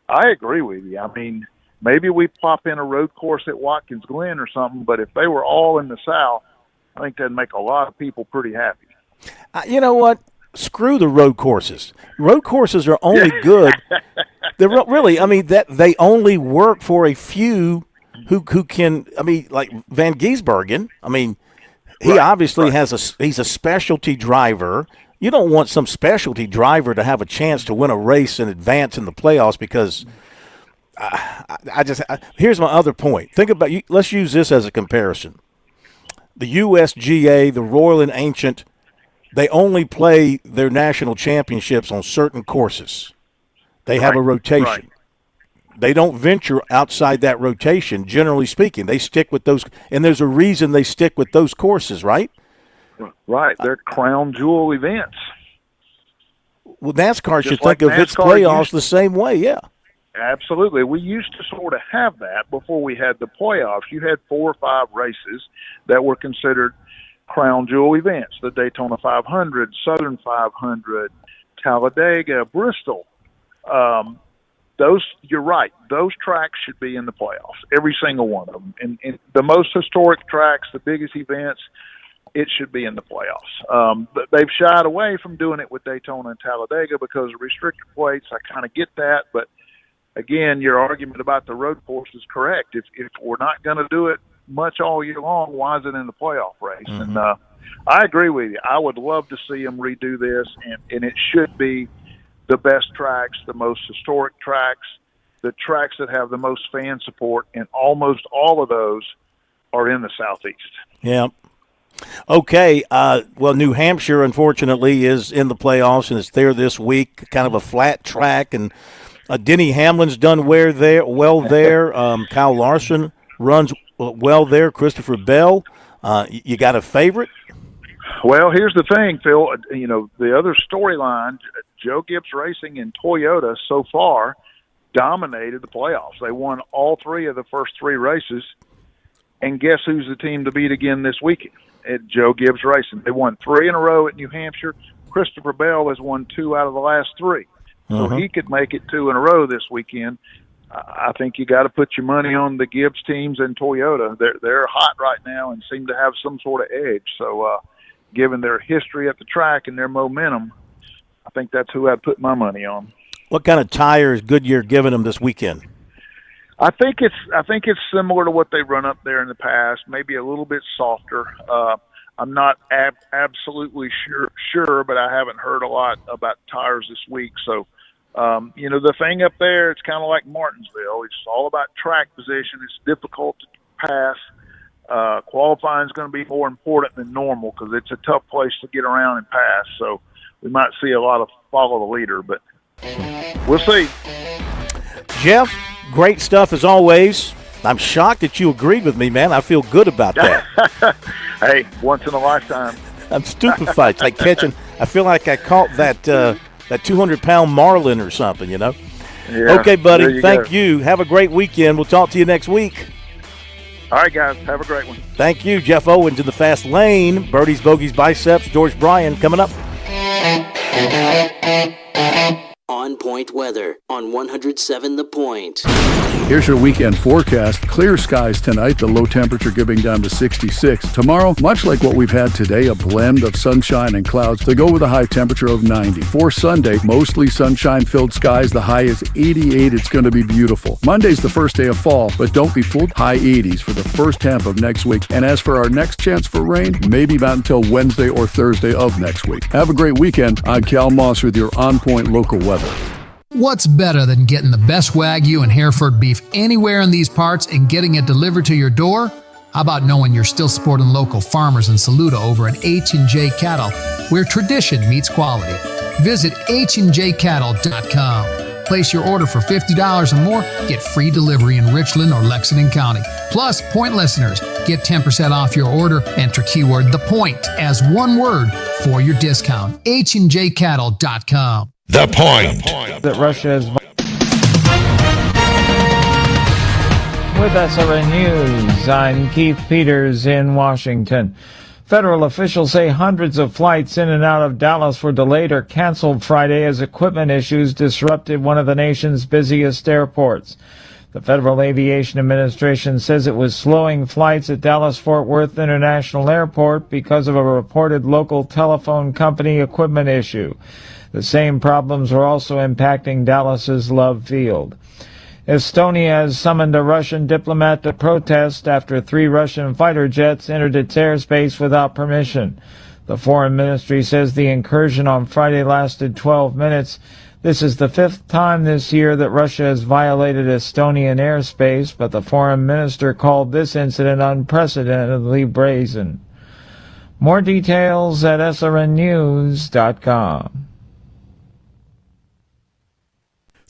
I agree with you. I mean, maybe we pop in a road course at Watkins Glen or something, but if they were all in the South, I think that'd make a lot of people pretty happy. You know what? Screw the road courses. Road courses are only good. They're really, I mean, that they only work for a few who can. I mean, like Van Gisbergen. I mean, he obviously he's a specialty driver. You don't want some specialty driver to have a chance to win a race and advance in the playoffs because. Here's my other point. Think about you. Let's use this as a comparison. The USGA, the Royal and Ancient, they only play their national championships on certain courses. They have a rotation. Right. They don't venture outside that rotation, generally speaking. They stick with those, and there's a reason they stick with those courses, right? Right. They're crown jewel events. Well, NASCAR should think of its playoffs the same way, yeah. Absolutely. We used to sort of have that before we had the playoffs. You had 4 or 5 races that were considered crown jewel events, the Daytona 500, Southern 500, Talladega, Bristol. Those, you're right, those tracks should be in the playoffs, every single one of them. And the most historic tracks, the biggest events, it should be in the playoffs. But they've shied away from doing it with Daytona and Talladega because of restrictor plates. I kind of get that, but again, your argument about the road course is correct. If we're not going to do it much all year long, why is it in the playoff race? Mm-hmm. And I agree with you. I would love to see them redo this, and it should be the best tracks, the most historic tracks, the tracks that have the most fan support, and almost all of those are in the Southeast. Yeah. Okay. Well, New Hampshire, unfortunately, is in the playoffs, and it's there this week, kind of a flat track, and Denny Hamlin's done well there. Kyle Larson runs well there. Christopher Bell. You got a favorite? Well, here's the thing, Phil. You know, the other storyline, Joe Gibbs Racing and Toyota so far dominated the playoffs. They won all 3 of the first 3 races. And guess who's the team to beat again this weekend? At Joe Gibbs Racing. They won 3 in a row at New Hampshire. Christopher Bell has won 2 out of the last 3. So he could make it 2 in a row this weekend. I think you got to put your money on the Gibbs teams and Toyota. They're hot right now and seem to have some sort of edge. So, given their history at the track and their momentum, I think that's who I'd put my money on. What kind of tire is Goodyear giving them this weekend? I think it's similar to what they run up there in the past. Maybe a little bit softer. I'm not absolutely sure, but I haven't heard a lot about tires this week. So, you know, the thing up there, it's kind of like Martinsville. It's all about track position. It's difficult to pass. Qualifying is going to be more important than normal because it's a tough place to get around and pass. So we might see a lot of follow the leader, but we'll see. Jeff, great stuff as always. I'm shocked that you agreed with me, man. I feel good about that. Hey, once in a lifetime. I'm stupefied. It's like catching. I feel like I caught that 200-pound marlin or something, you know. Yeah, okay, buddy. Thank you. Have a great weekend. We'll talk to you next week. All right, guys. Have a great one. Thank you. Jeff Owens in the fast lane. Birdies, bogeys, biceps. George Bryan coming up. On Point weather on 107 The Point. Here's your weekend forecast. Clear skies tonight, the low temperature giving down to 66. Tomorrow, much like what we've had today, a blend of sunshine and clouds to go with a high temperature of 90. For Sunday, mostly sunshine-filled skies. The high is 88. It's going to be beautiful. Monday's the first day of fall, but don't be fooled. High 80s for the first half of next week. And as for our next chance for rain, maybe not until Wednesday or Thursday of next week. Have a great weekend. I'm Cal Moss with your On Point local weather. What's better than getting the best Wagyu and Hereford beef anywhere in these parts and getting it delivered to your door? How about knowing you're still supporting local farmers in Saluda over at H&J Cattle? where tradition meets quality. Visit HandJCattle.com. Place your order for $50 or more, get free delivery in Richland or Lexington County. Plus, Point listeners get 10% off your order. Enter keyword The Point as one word for your discount. HandJCattle.com. The Point. That Russia is. With SRN News, I'm Keith Peters in Washington. Federal officials say hundreds of flights in and out of Dallas were delayed or canceled Friday as equipment issues disrupted one of the nation's busiest airports. The Federal Aviation Administration says it was slowing flights at Dallas-Fort Worth International Airport because of a reported local telephone company equipment issue. The same problems were also impacting Dallas's Love Field. Estonia has summoned a Russian diplomat to protest after 3 Russian fighter jets entered its airspace without permission. The Foreign Ministry says the incursion on Friday lasted 12 minutes. This is the 5th time this year that Russia has violated Estonian airspace, but the Foreign Minister called this incident unprecedentedly brazen. More details at srnnews.com.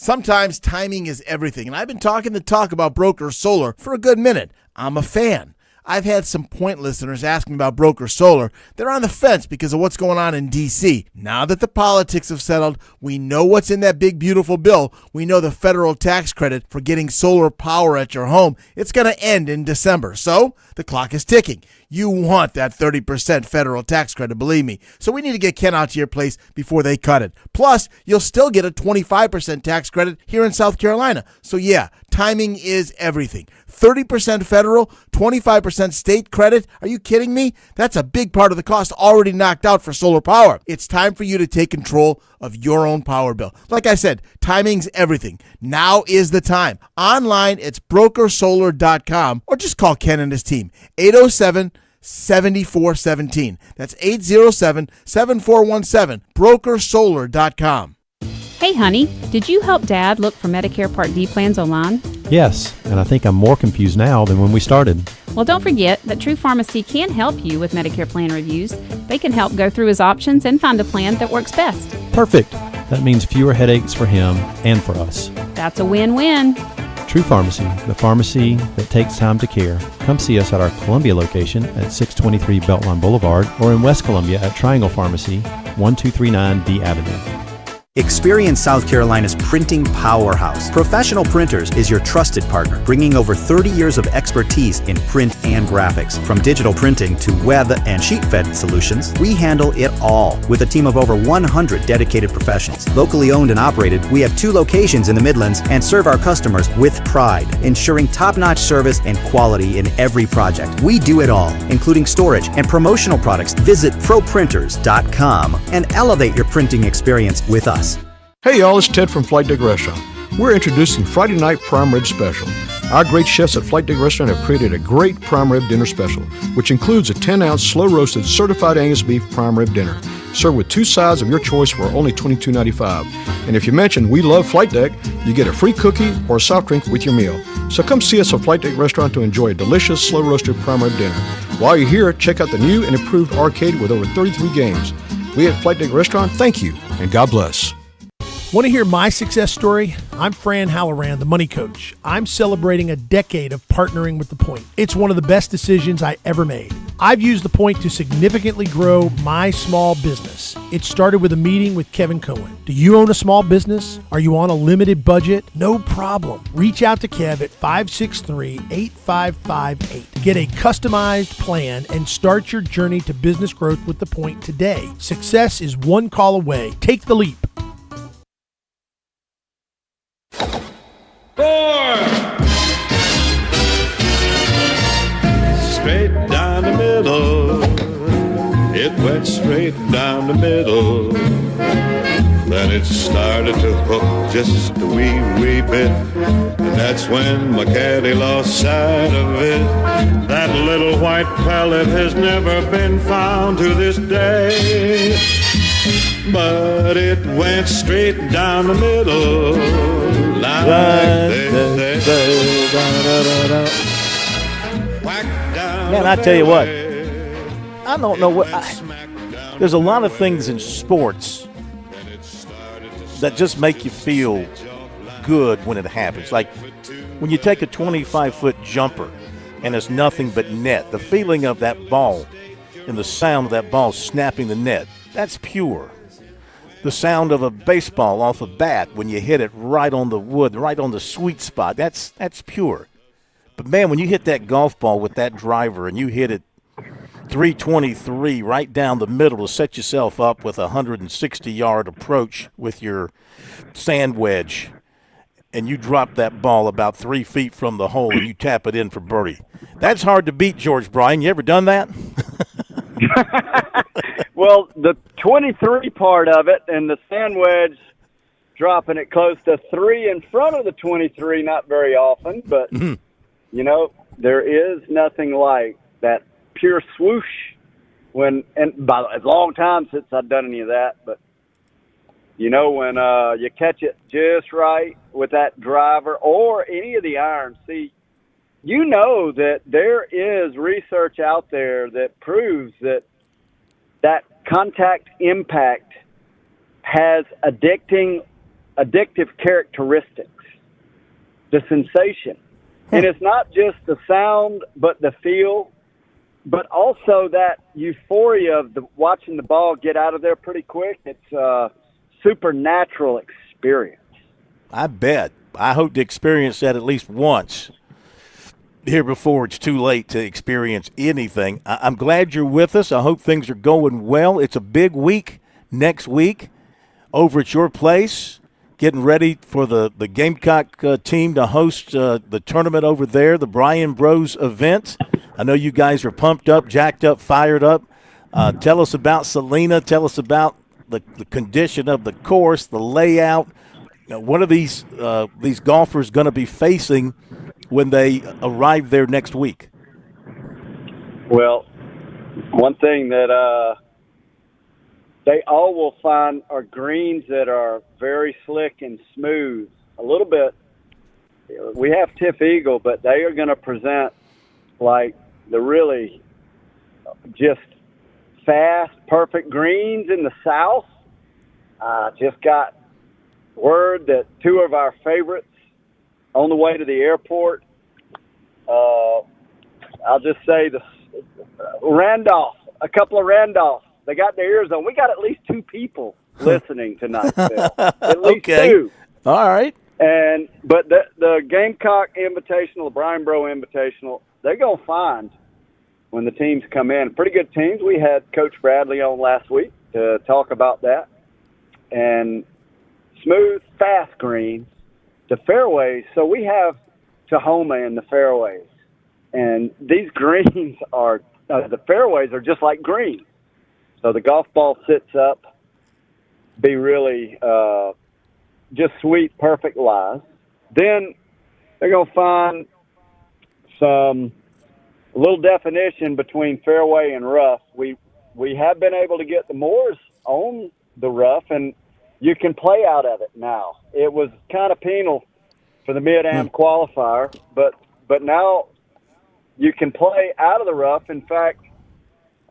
Sometimes timing is everything, and I've been talking the talk about Broker Solar for a good minute. I'm a fan. I've had some Point listeners ask me about Broker Solar. They're on the fence because of what's going on in D.C. Now that the politics have settled, we know what's in that big, beautiful bill. We know the federal tax credit for getting solar power at your home. It's going to end in December, so the clock is ticking. You want that 30% federal tax credit, believe me. So we need to get Ken out to your place before they cut it. Plus, you'll still get a 25% tax credit here in South Carolina. So yeah, timing is everything. 30% federal, 25% state credit. Are you kidding me? That's a big part of the cost already knocked out for solar power. It's time for you to take control of your own power bill. Like I said, timing's everything. Now is the time. Online, it's brokersolar.com or just call Ken and his team. 807-7417. That's 807-7417. brokersolar.com. Hey, honey, did you help Dad look for Medicare Part D plans online? Yes, and I think I'm more confused now than when we started. Well, don't forget that True Pharmacy can help you with Medicare plan reviews. They can help go through his options and find a plan that works best. Perfect. That means fewer headaches for him and for us. That's a win-win. True Pharmacy, the pharmacy that takes time to care. Come see us at our Columbia location at 623 Beltline Boulevard or in West Columbia at Triangle Pharmacy, 1239 D Avenue. Experience South Carolina's printing powerhouse. Professional Printers is your trusted partner, bringing over 30 years of expertise in print and graphics. From digital printing to web and sheet-fed solutions, we handle it all with a team of over 100 dedicated professionals. Locally owned and operated, we have 2 locations in the Midlands and serve our customers with pride, ensuring top-notch service and quality in every project. We do it all, including storage and promotional products. Visit ProPrinters.com and elevate your printing experience with us. Hey y'all, it's Ted from Flight Deck Restaurant. We're introducing Friday Night Prime Rib Special. Our great chefs at Flight Deck Restaurant have created a great prime rib dinner special, which includes a 10-ounce slow-roasted certified Angus beef prime rib dinner, served with 2 sides of your choice for only $22.95. And if you mention We Love Flight Deck, you get a free cookie or a soft drink with your meal. So come see us at Flight Deck Restaurant to enjoy a delicious slow-roasted prime rib dinner. While you're here, check out the new and improved arcade with over 33 games. We at Flight Deck Restaurant thank you, and God bless. Want to hear my success story? I'm Fran Halloran, the money coach. I'm celebrating a decade of partnering with The Point. It's one of the best decisions I ever made. I've used The Point to significantly grow my small business. It started with a meeting with Kevin Cohen. Do you own a small business? Are you on a limited budget? No problem. Reach out to Kev at 563-8558. Get a customized plan and start your journey to business growth with The Point today. Success is one call away. Take the leap. 4. Straight down the middle. It went straight down the middle. Then it started to hook just a wee bit. And that's when my caddy lost sight of it. That little white pellet has never been found to this day. But it went straight down the middle. Like this. Man, I tell you what, I don't know what. There's a lot of things in sports that just make you feel good when it happens. Like when you take a 25-foot jumper and it's nothing but net, the feeling of that ball and the sound of that ball snapping the net, that's pure. The sound of a baseball off a bat when you hit it right on the wood, right on the sweet spot, that's pure. But, man, when you hit that golf ball with that driver and you hit it 323 right down the middle to set yourself up with a 160-yard approach with your sand wedge, and you drop that ball about 3 feet from the hole and you tap it in for birdie. That's hard to beat, George Bryan. You ever done that? Well, the 23 part of it and the sand wedge dropping it close to 3 in front of the 23, not very often. But, you know, there is nothing like that pure swoosh when, and by it's a long time since I've done any of that, but you know, when you catch it just right with that driver or any of the irons, see, you know that there is research out there that proves that contact impact has addictive characteristics, the sensation. And it's not just the sound, but the feel, but also that euphoria of watching the ball get out of there pretty quick. It's a supernatural experience. I bet. I hope to experience that at least once here before it's too late to experience anything. I'm glad you're with us. I hope things are going well. It's a big week next week over at your place, getting ready for the Gamecock team to host the tournament over there, the Bryan Bros event. I know you guys are pumped up, jacked up, fired up. Tell us about Selena. Tell us about the condition of the course, the layout. Now, what are these golfers going to be facing when they arrive there next week? Well, one thing that they all will find are greens that are very slick and smooth. A little bit, we have Tiff Eagle, but they are going to present like the really just fast, perfect greens in the south. Just got word that two of our favorites on the way to the airport. I'll just say Randolph, a couple of Randolph. They got their ears on. We got at least two people listening tonight, Phil. At least two. All right. But the Gamecock Invitational, the Bryan Bro Invitational, they're going to find when the teams come in. Pretty good teams. We had Coach Bradley on last week to talk about that. And smooth, fast greens, the fairways. So we have Tahoma in the fairways. And these greens are, the fairways are just like greens. So the golf ball sits up, be really just sweet, perfect lies. Then they're going to find some little definition between fairway and rough. We have been able to get the Moors on the rough, and you can play out of it now. It was kind of penal for the Mid-Am qualifier, but now you can play out of the rough. In fact,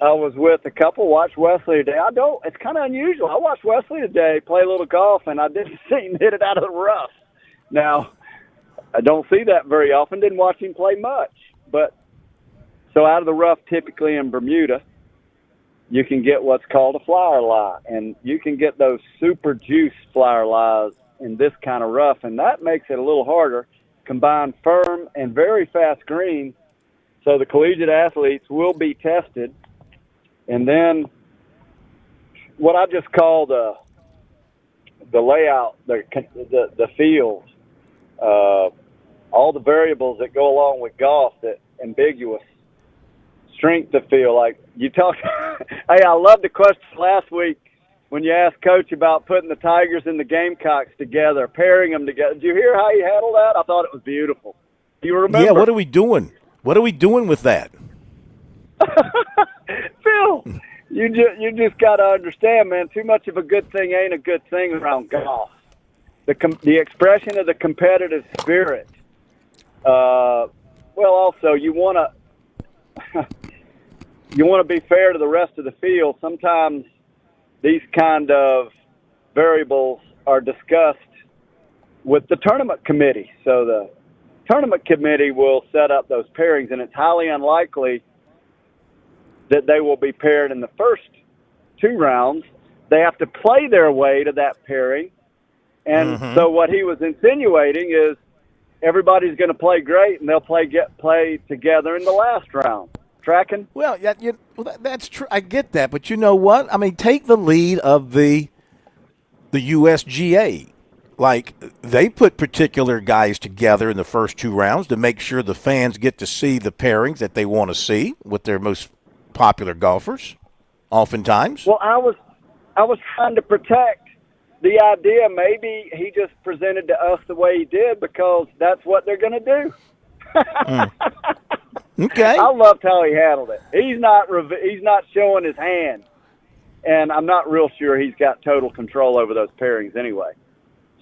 I was with a couple, watched Wesley today. It's kind of unusual. I watched Wesley today play a little golf, and I didn't see him hit it out of the rough. Now, I don't see that very often. Didn't watch him play much. But so out of the rough, typically in Bermuda, you can get what's called a flyer lie. And you can get those super juice flyer lies in this kind of rough, and that makes it a little harder. Combine firm and very fast greens, so the collegiate athletes will be tested. And then what I just call the layout, the field, all the variables that go along with golf, that ambiguous strength of field. Like you talked, hey, I love the question last week when you asked Coach about putting the Tigers and the Gamecocks together, pairing them together. Did you hear how he handled that? I thought it was beautiful. Do you remember? Yeah, what are we doing? What are we doing with that? Phil, you just got to understand, man, too much of a good thing ain't a good thing around golf. The expression of the competitive spirit. Well, also, you want to be fair to the rest of the field. Sometimes these kind of variables are discussed with the tournament committee. So the tournament committee will set up those pairings, and it's highly unlikely that they will be paired in the first 2 rounds. They have to play their way to that pairing. And so what he was insinuating is everybody's going to play great, and they'll play together in the last round. Tracking? Well, yeah, that's true. I get that, but you know what? I mean, take the lead of the USGA. Like, they put particular guys together in the first 2 rounds to make sure the fans get to see the pairings that they want to see with their most popular golfers, oftentimes. Well, I was trying to protect the idea. Maybe he just presented to us the way he did because that's what they're going to do. Okay. I loved how he handled it. He's not showing his hand, and I'm not real sure he's got total control over those pairings anyway.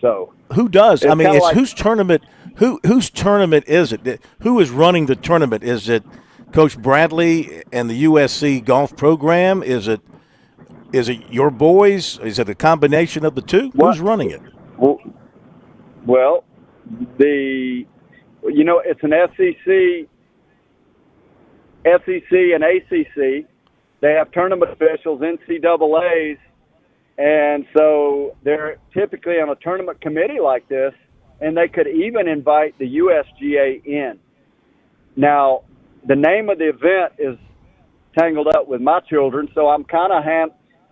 So who does? I mean, it's like, whose tournament? Whose tournament is it? Who is running the tournament? Is it Coach Bradley and the USC golf program? Is it your boys? Is it a combination of the two? Who's running it? Well, it's an SEC and ACC. They have tournament officials, NCAAs, and so they're typically on a tournament committee like this, and they could even invite the USGA in. Now, the name of the event is tangled up with my children, so I'm kind of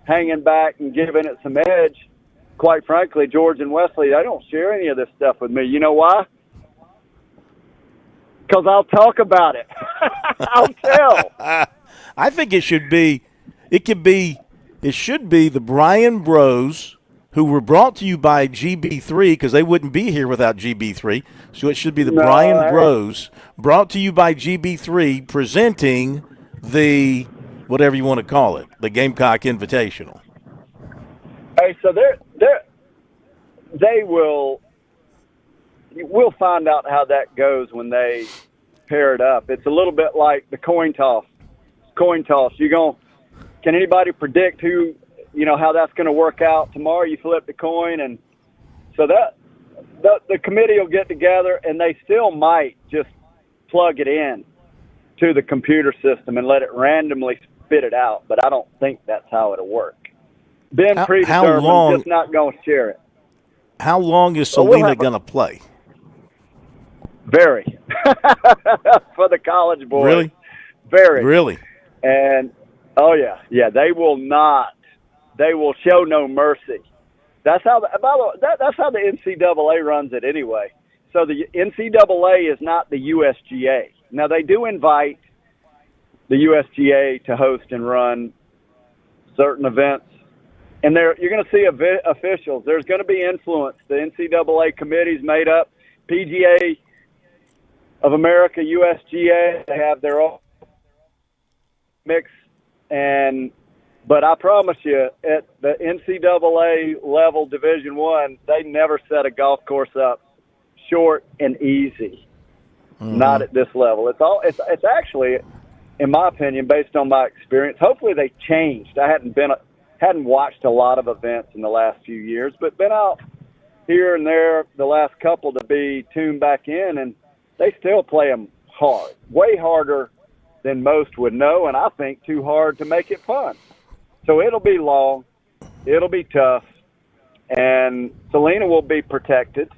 hanging back and giving it some edge. Quite frankly, George and Wesley, they don't share any of this stuff with me. You know why? Because I'll talk about it. I'll tell. I think it should be the Brian Bros, who were brought to you by GB3, because they wouldn't be here without GB3. So it should be the Brian Bros, brought to you by GB3, presenting the, whatever you want to call it, the Gamecock Invitational. Hey, so we'll find out how that goes when they pair it up. It's a little bit like the coin toss. Can anybody predict how that's going to work out tomorrow? You flip the coin, and so that the committee will get together, and they still might just plug it in to the computer system and let it randomly spit it out. But I don't think that's how it'll work. Ben predetermined, just not going to share it. How long is Selena going to play? Very. For the college boys. Really? Very. Really? And, they will not. They will show no mercy. That's how the NCAA runs it anyway. So the NCAA is not the USGA. Now, they do invite the USGA to host and run certain events. And you're going to see officials. There's going to be influence. The NCAA committee's made up. PGA of America, USGA, they have their own mix. But I promise you, at the NCAA level, Division I, they never set a golf course up short and easy. Mm-hmm. Not at this level. It's actually, in my opinion, based on my experience. Hopefully they changed. I hadn't watched a lot of events in the last few years, but been out here and there the last couple to be tuned back in, and they still play them hard, way harder than most would know, and I think too hard to make it fun. So it'll be long, it'll be tough, and Selena will be protected.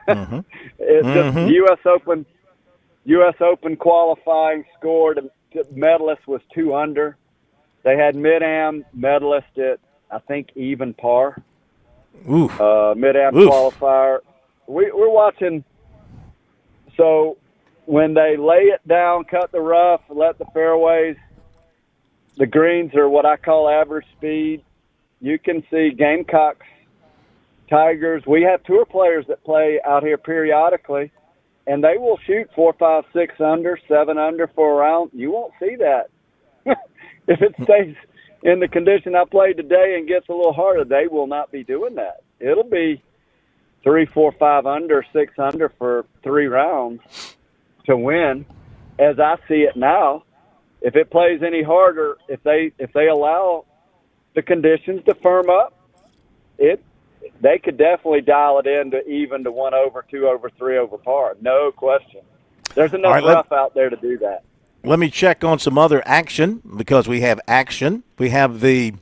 Mm-hmm. It's just U.S. Open qualifying score to medalist was 2 under. They had Mid-Am medalist at, I think, even par. Mid-Am qualifier. We're watching. So when they lay it down, cut the rough, let the fairways, the greens are what I call average speed. You can see Gamecocks, Tigers. We have tour players that play out here periodically, and they will shoot 4, 5, 6 under, 7 under for a round. You won't see that. If it stays in the condition I played today and gets a little harder, they will not be doing that. It'll be 3, 4, 5 under, 6 under for 3 rounds to win, as I see it now. If it plays any harder, if they allow the conditions to firm up, they could definitely dial it in to even to 1 over, 2 over, 3 over par. No question. There's enough rough out there to do that. Let me check on some other action because we have action. We have the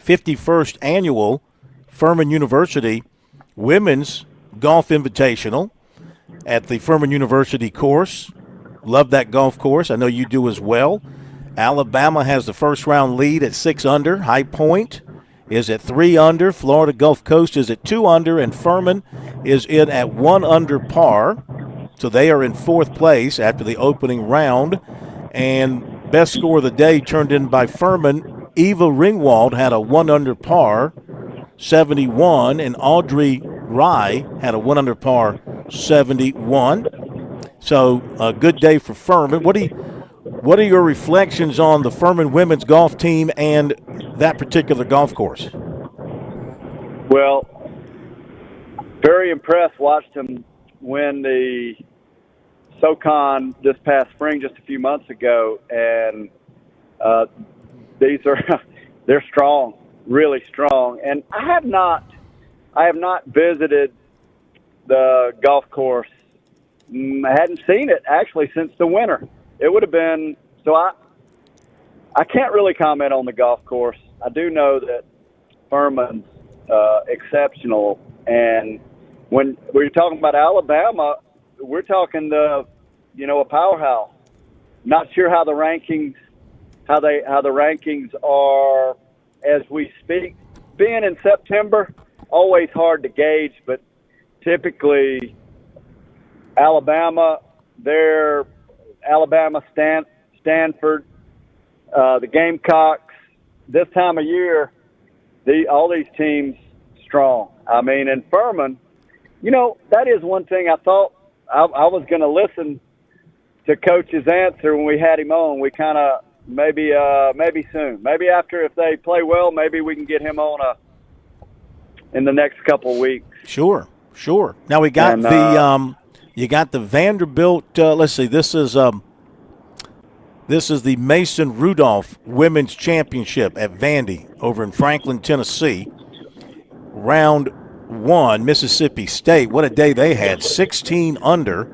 51st annual Furman University Women's Golf Invitational at the Furman University course. Love that golf course. I know you do as well. Alabama has the first round lead at 6 under. High Point is at 3 under. Florida Gulf Coast is at 2 under. And Furman is in at 1 under par. So they are in 4th place after the opening round. And best score of the day turned in by Furman. Eva Ringwald had a 1 under par, 71. And Audrey Rye had a 1 under par, 71. So a good day for Furman. What are your reflections on the Furman women's golf team and that particular golf course? Well, very impressed. Watched them win the SoCon this past spring, just a few months ago, and they're strong, really strong. And I have not visited the golf course. I hadn't seen it actually since the winter. It would have been so. I can't really comment on the golf course. I do know that Furman's exceptional, and when we're talking about Alabama, we're talking a powerhouse. Not sure how the rankings are as we speak. Being in September, always hard to gauge, but typically Alabama, Stanford, the Gamecocks. This time of year, all these teams strong. I mean, and Furman, that is one thing I thought I was going to listen to Coach's answer when we had him on. We kind of maybe soon, maybe after, if they play well, maybe we can get him on in the next couple of weeks. Sure. Now we got you got the Vanderbilt. Let's see. This is the Mason Rudolph Women's Championship at Vandy over in Franklin, Tennessee. Round 1, Mississippi State. What a day they had. 16 under.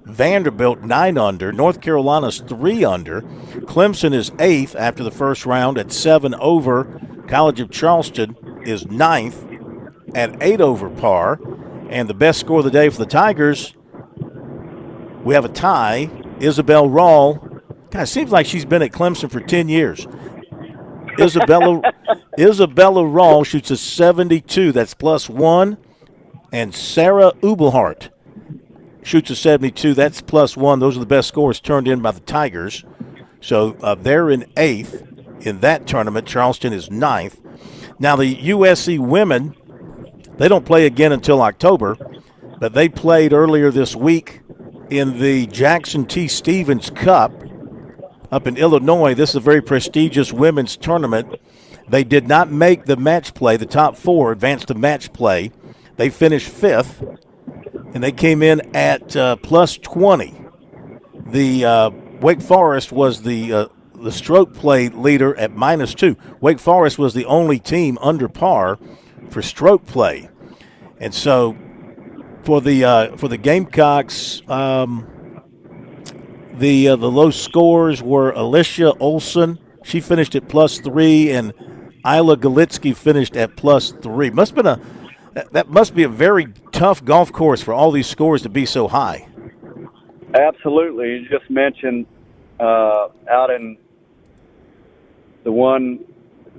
Vanderbilt 9 under. North Carolina's 3 under. Clemson is 8th after the first round at 7 over. College of Charleston is 9th at 8 over par. And the best score of the day for the Tigers, we have a tie. Isabel Rawl. God, it seems like she's been at Clemson for 10 years. Isabella Rawl shoots a 72. That's +1. And Sarah Ubelhart shoots a 72. That's +1. Those are the best scores turned in by the Tigers. So they're in 8th in that tournament. Charleston is 9th. Now the USC women, they don't play again until October, but they played earlier this week in the Jackson T. Stevens Cup up in Illinois. This is a very prestigious women's tournament. They did not make the match play. The top 4 advanced to match play. They finished 5th, and they came in at +20. The Wake Forest was the stroke play leader at -2. Wake Forest was the only team under par for stroke play, and so for the Gamecocks, the low scores were Alicia Olson. She finished at +3, and Isla Galitsky finished at +3. That must be a very tough golf course for all these scores to be so high. Absolutely. You just mentioned out in the one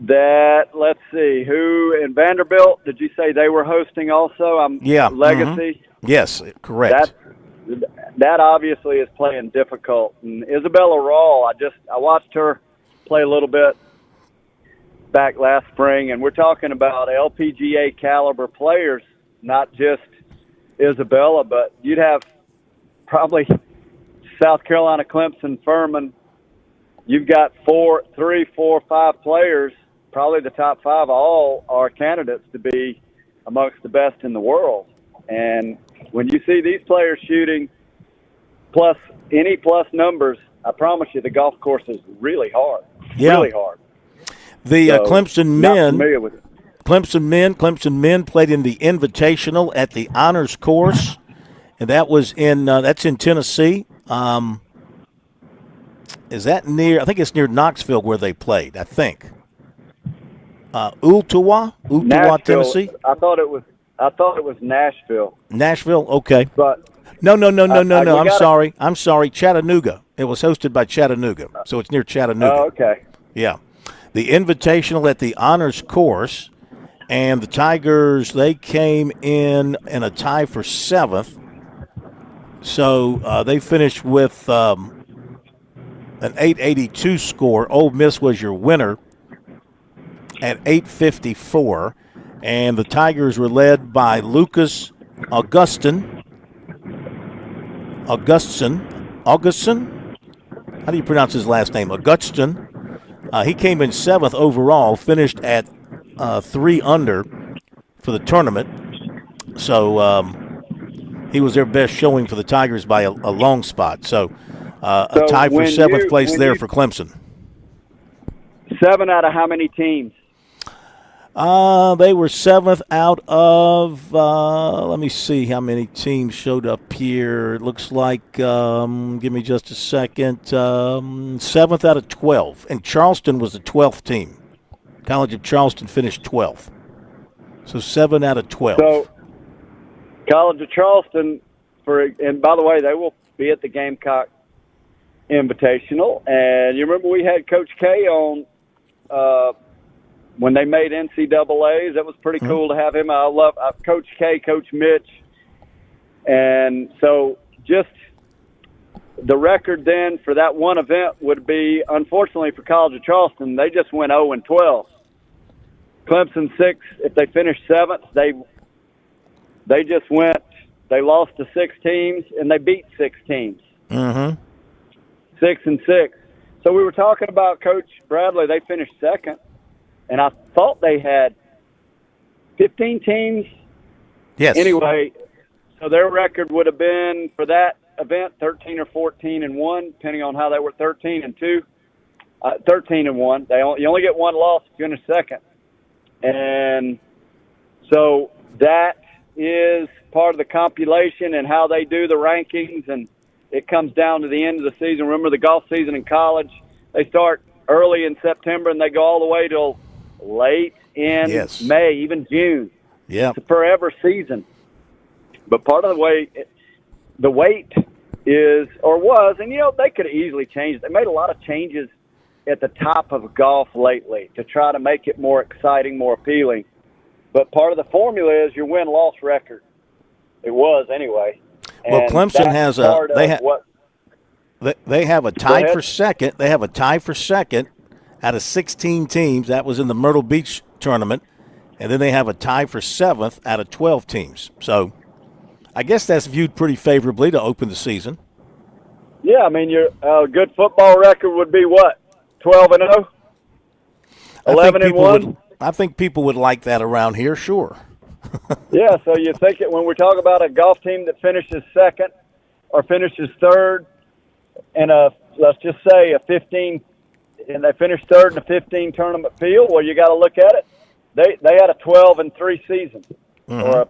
that, let's see, who in Vanderbilt, did you say they were hosting also? Yeah. Legacy? Mm-hmm. Yes, correct. That obviously is playing difficult. And Isabella Rawl, I watched her play a little bit back last spring, and we're talking about LPGA caliber players, not just Isabella, but you'd have probably South Carolina, Clemson, Furman. You've got 3, 4, 5 players, probably the top 5 all are candidates to be amongst the best in the world. And when you see these players shooting plus numbers, I promise you the golf course is really hard. Yeah. Really hard. The Clemson not men. familiar with it. Clemson men played in the Invitational at the Honors Course, and that was that's in Tennessee. Is that near? I think it's near Knoxville where they played. I think. Ooltewah, Tennessee. I thought it was Nashville. Nashville, okay. But no. I'm sorry. Chattanooga. It was hosted by Chattanooga, so it's near Chattanooga. Oh, okay. Yeah, the Invitational at the Honors Course. And the Tigers, they came in a tie for 7th. So they finished with an 882 score. Ole Miss was your winner at 854. And the Tigers were led by Lucas Augustin. How do you pronounce his last name? Augustin. He came in 7th overall, finished at 3 under for the tournament. So he was their best showing for the Tigers by a long spot. So a tie for 7th place there for Clemson. 7 out of how many teams? They were 7th out of, let me see how many teams showed up here. It looks like, give me just a second, 7th out of 12. And Charleston was the 12th team. College of Charleston finished 12th. So 7 out of 12. So College of Charleston, and by the way, they will be at the Gamecock Invitational. And you remember we had Coach K on when they made NCAAs. That was pretty cool to have him. I love Coach K, Coach Mitch. And so just the record then for that one event would be, unfortunately for College of Charleston, they just went 0-12. Clemson 6, if they finished 7th, they lost to 6 teams, and they beat 6 teams. 6-6. So we were talking about Coach Bradley. They finished 2nd, and I thought they had 15 teams. Yes. Anyway, so their record would have been for that event 13 or 14-1, depending on how they were. 13-2, 13-1. You only get one loss if you finish 2nd. And so that is part of the compilation and how they do the rankings, and it comes down to the end of the season. Remember, the golf season in college, they start early in September and they go all the way till late in May, even June. Yeah, it's a forever season. But part of the weight is, or was, and they could have easily changed it. They made a lot of changes at the top of golf lately to try to make it more exciting, more appealing. But part of the formula is your win-loss record. It was anyway. Well, and Clemson has they have a tie for 2nd. They have a tie for 2nd out of 16 teams. That was in the Myrtle Beach tournament. And then they have a tie for 7th out of 12 teams. So I guess that's viewed pretty favorably to open the season. Yeah, I mean, your good football record would be what? 12-0? 11-1? I think people would like that around here, sure. Yeah, so you think it when we're talking about a golf team that finishes 2nd or finishes 3rd in let's just say a 15, and they finished 3rd in a 15 tournament field, well, you got to look at it. They had a 12-3 season, or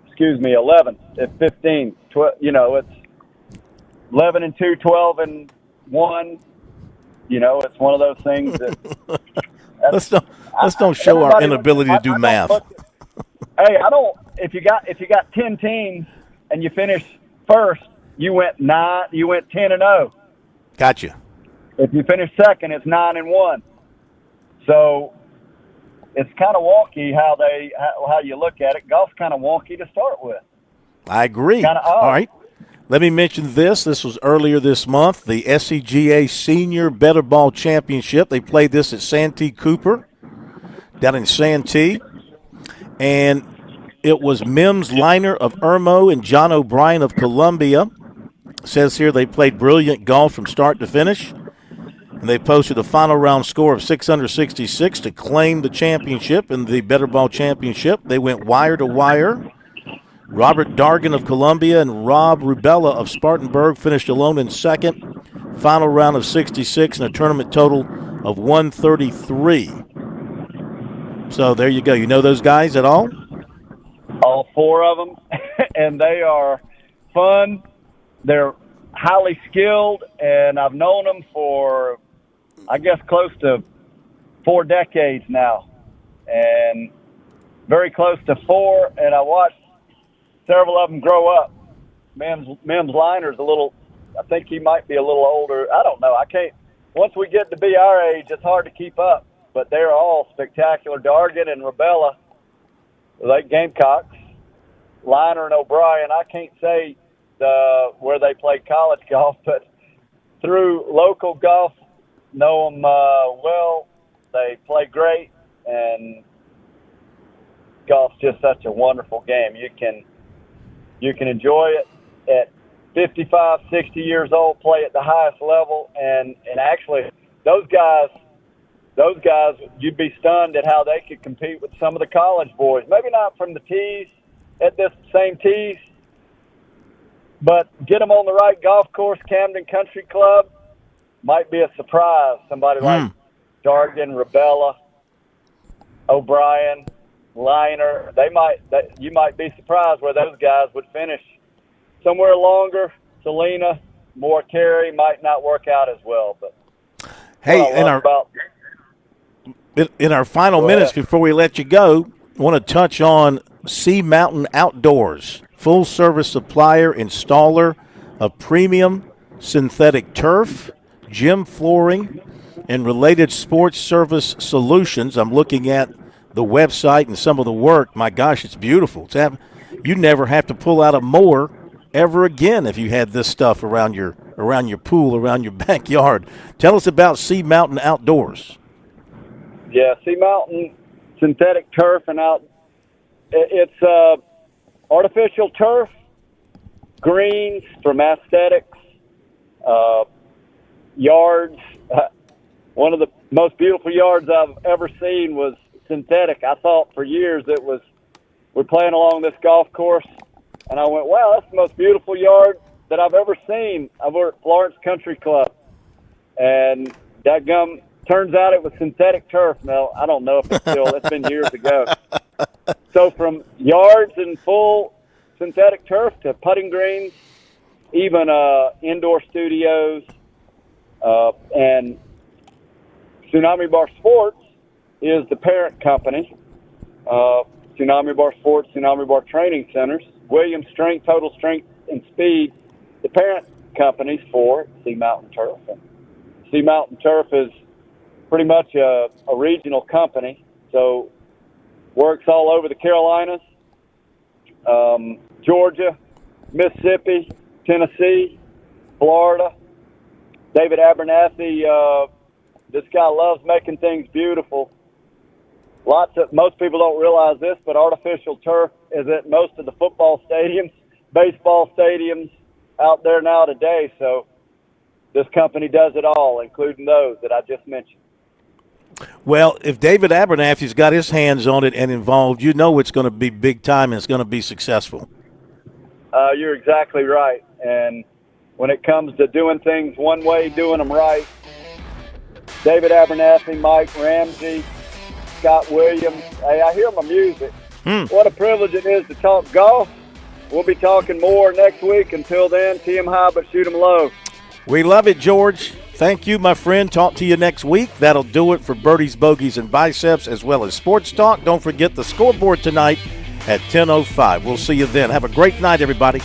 excuse me, 11 at 15. It's 11-2, 12-1. It's one of those things that let's don't show our inability to do math. Hey, if you got 10 teams and you finish first, you went 10-0. Gotcha. If you finish 2nd, it's 9-1. So it's kind of wonky how you look at it. Golf's kind of wonky to start with. I agree. Kinda odd. All right. Let me mention this. This was earlier this month, the SCGA Senior Better Ball Championship. They played this at Santee Cooper down in Santee. And it was Mims Liner of Irmo and John O'Brien of Columbia. It says here they played brilliant golf from start to finish. And they posted a final round score of 666 to claim the championship in the Better Ball Championship. They went wire to wire. Robert Dargan of Columbia and Rob Rubella of Spartanburg finished alone in 2nd. Final round of 66 and a tournament total of 133. So there you go. You know those guys at all? All four of them, and they are fun. They're highly skilled, and I've known them for, I guess, close to 4 decades now, and very close to 4. And I watched several of them grow up. Mims Liner's a little, I think he might be a little older. I don't know. I can't. Once we get to be our age, it's hard to keep up. But they're all spectacular. Dargan and Rabella, like Gamecocks, Liner and O'Brien. I can't say where they played college golf, but through local golf, know them well. They play great, and golf's just such a wonderful game. You can enjoy it at 55, 60 years old, play at the highest level, and actually those guys, you'd be stunned at how they could compete with some of the college boys. Maybe not from the tees, at this same tees, but get them on the right golf course, Camden Country Club, might be a surprise. Somebody like Dargan, Rabella, O'Brien, Liner, you might be surprised where those guys would finish. Somewhere longer, Selena, more carry, might not work out as well. But hey, in our final minutes before we let you go, I want to touch on Sea Mountain Outdoors, full-service supplier, installer of premium synthetic turf, gym flooring, and related sports service solutions. I'm looking at the website and some of the work. My gosh, it's beautiful. You never have to pull out a mower ever again if you had this stuff around your pool, around your backyard. Tell us about Sea Mountain Outdoors. Yeah, Sea Mountain synthetic turf and it's artificial turf, greens from aesthetics, yards. One of the most beautiful yards I've ever seen was synthetic. I thought for years we're playing along this golf course, and I went, wow, that's the most beautiful yard that I've ever seen. I worked at Florence Country Club, and dadgum, turns out it was synthetic turf. Now, I don't know if it's been years ago. So from yards and full synthetic turf to putting greens, even indoor studios, and Tsunami Bar Sports is the parent company. Tsunami Bar Sports, Tsunami Bar Training Centers, Williams Strength, Total Strength and Speed, the parent companies for Sea Mountain Turf. And Sea Mountain Turf is pretty much a regional company, so works all over the Carolinas, Georgia, Mississippi, Tennessee, Florida. David Abernathy, this guy loves making things beautiful. Most people don't realize this, but artificial turf is at most of the football stadiums, baseball stadiums out there now today. So this company does it all, including those that I just mentioned. Well, if David Abernathy's got his hands on it and involved, you know it's going to be big time and it's going to be successful. You're exactly right. And when it comes to doing things one way, doing them right, David Abernathy, Mike Ramsey, Scott Williams, hey, I hear my music. What a privilege it is to talk golf. We'll be talking more next week. Until then, tee 'em high but shoot 'em low. We love it, George. Thank you, my friend. Talk to you next week. That'll do it for Birdies, Bogeys, and Biceps, as well as Sports Talk. Don't forget the scoreboard tonight at 10:05. We'll see you then. Have a great night, everybody.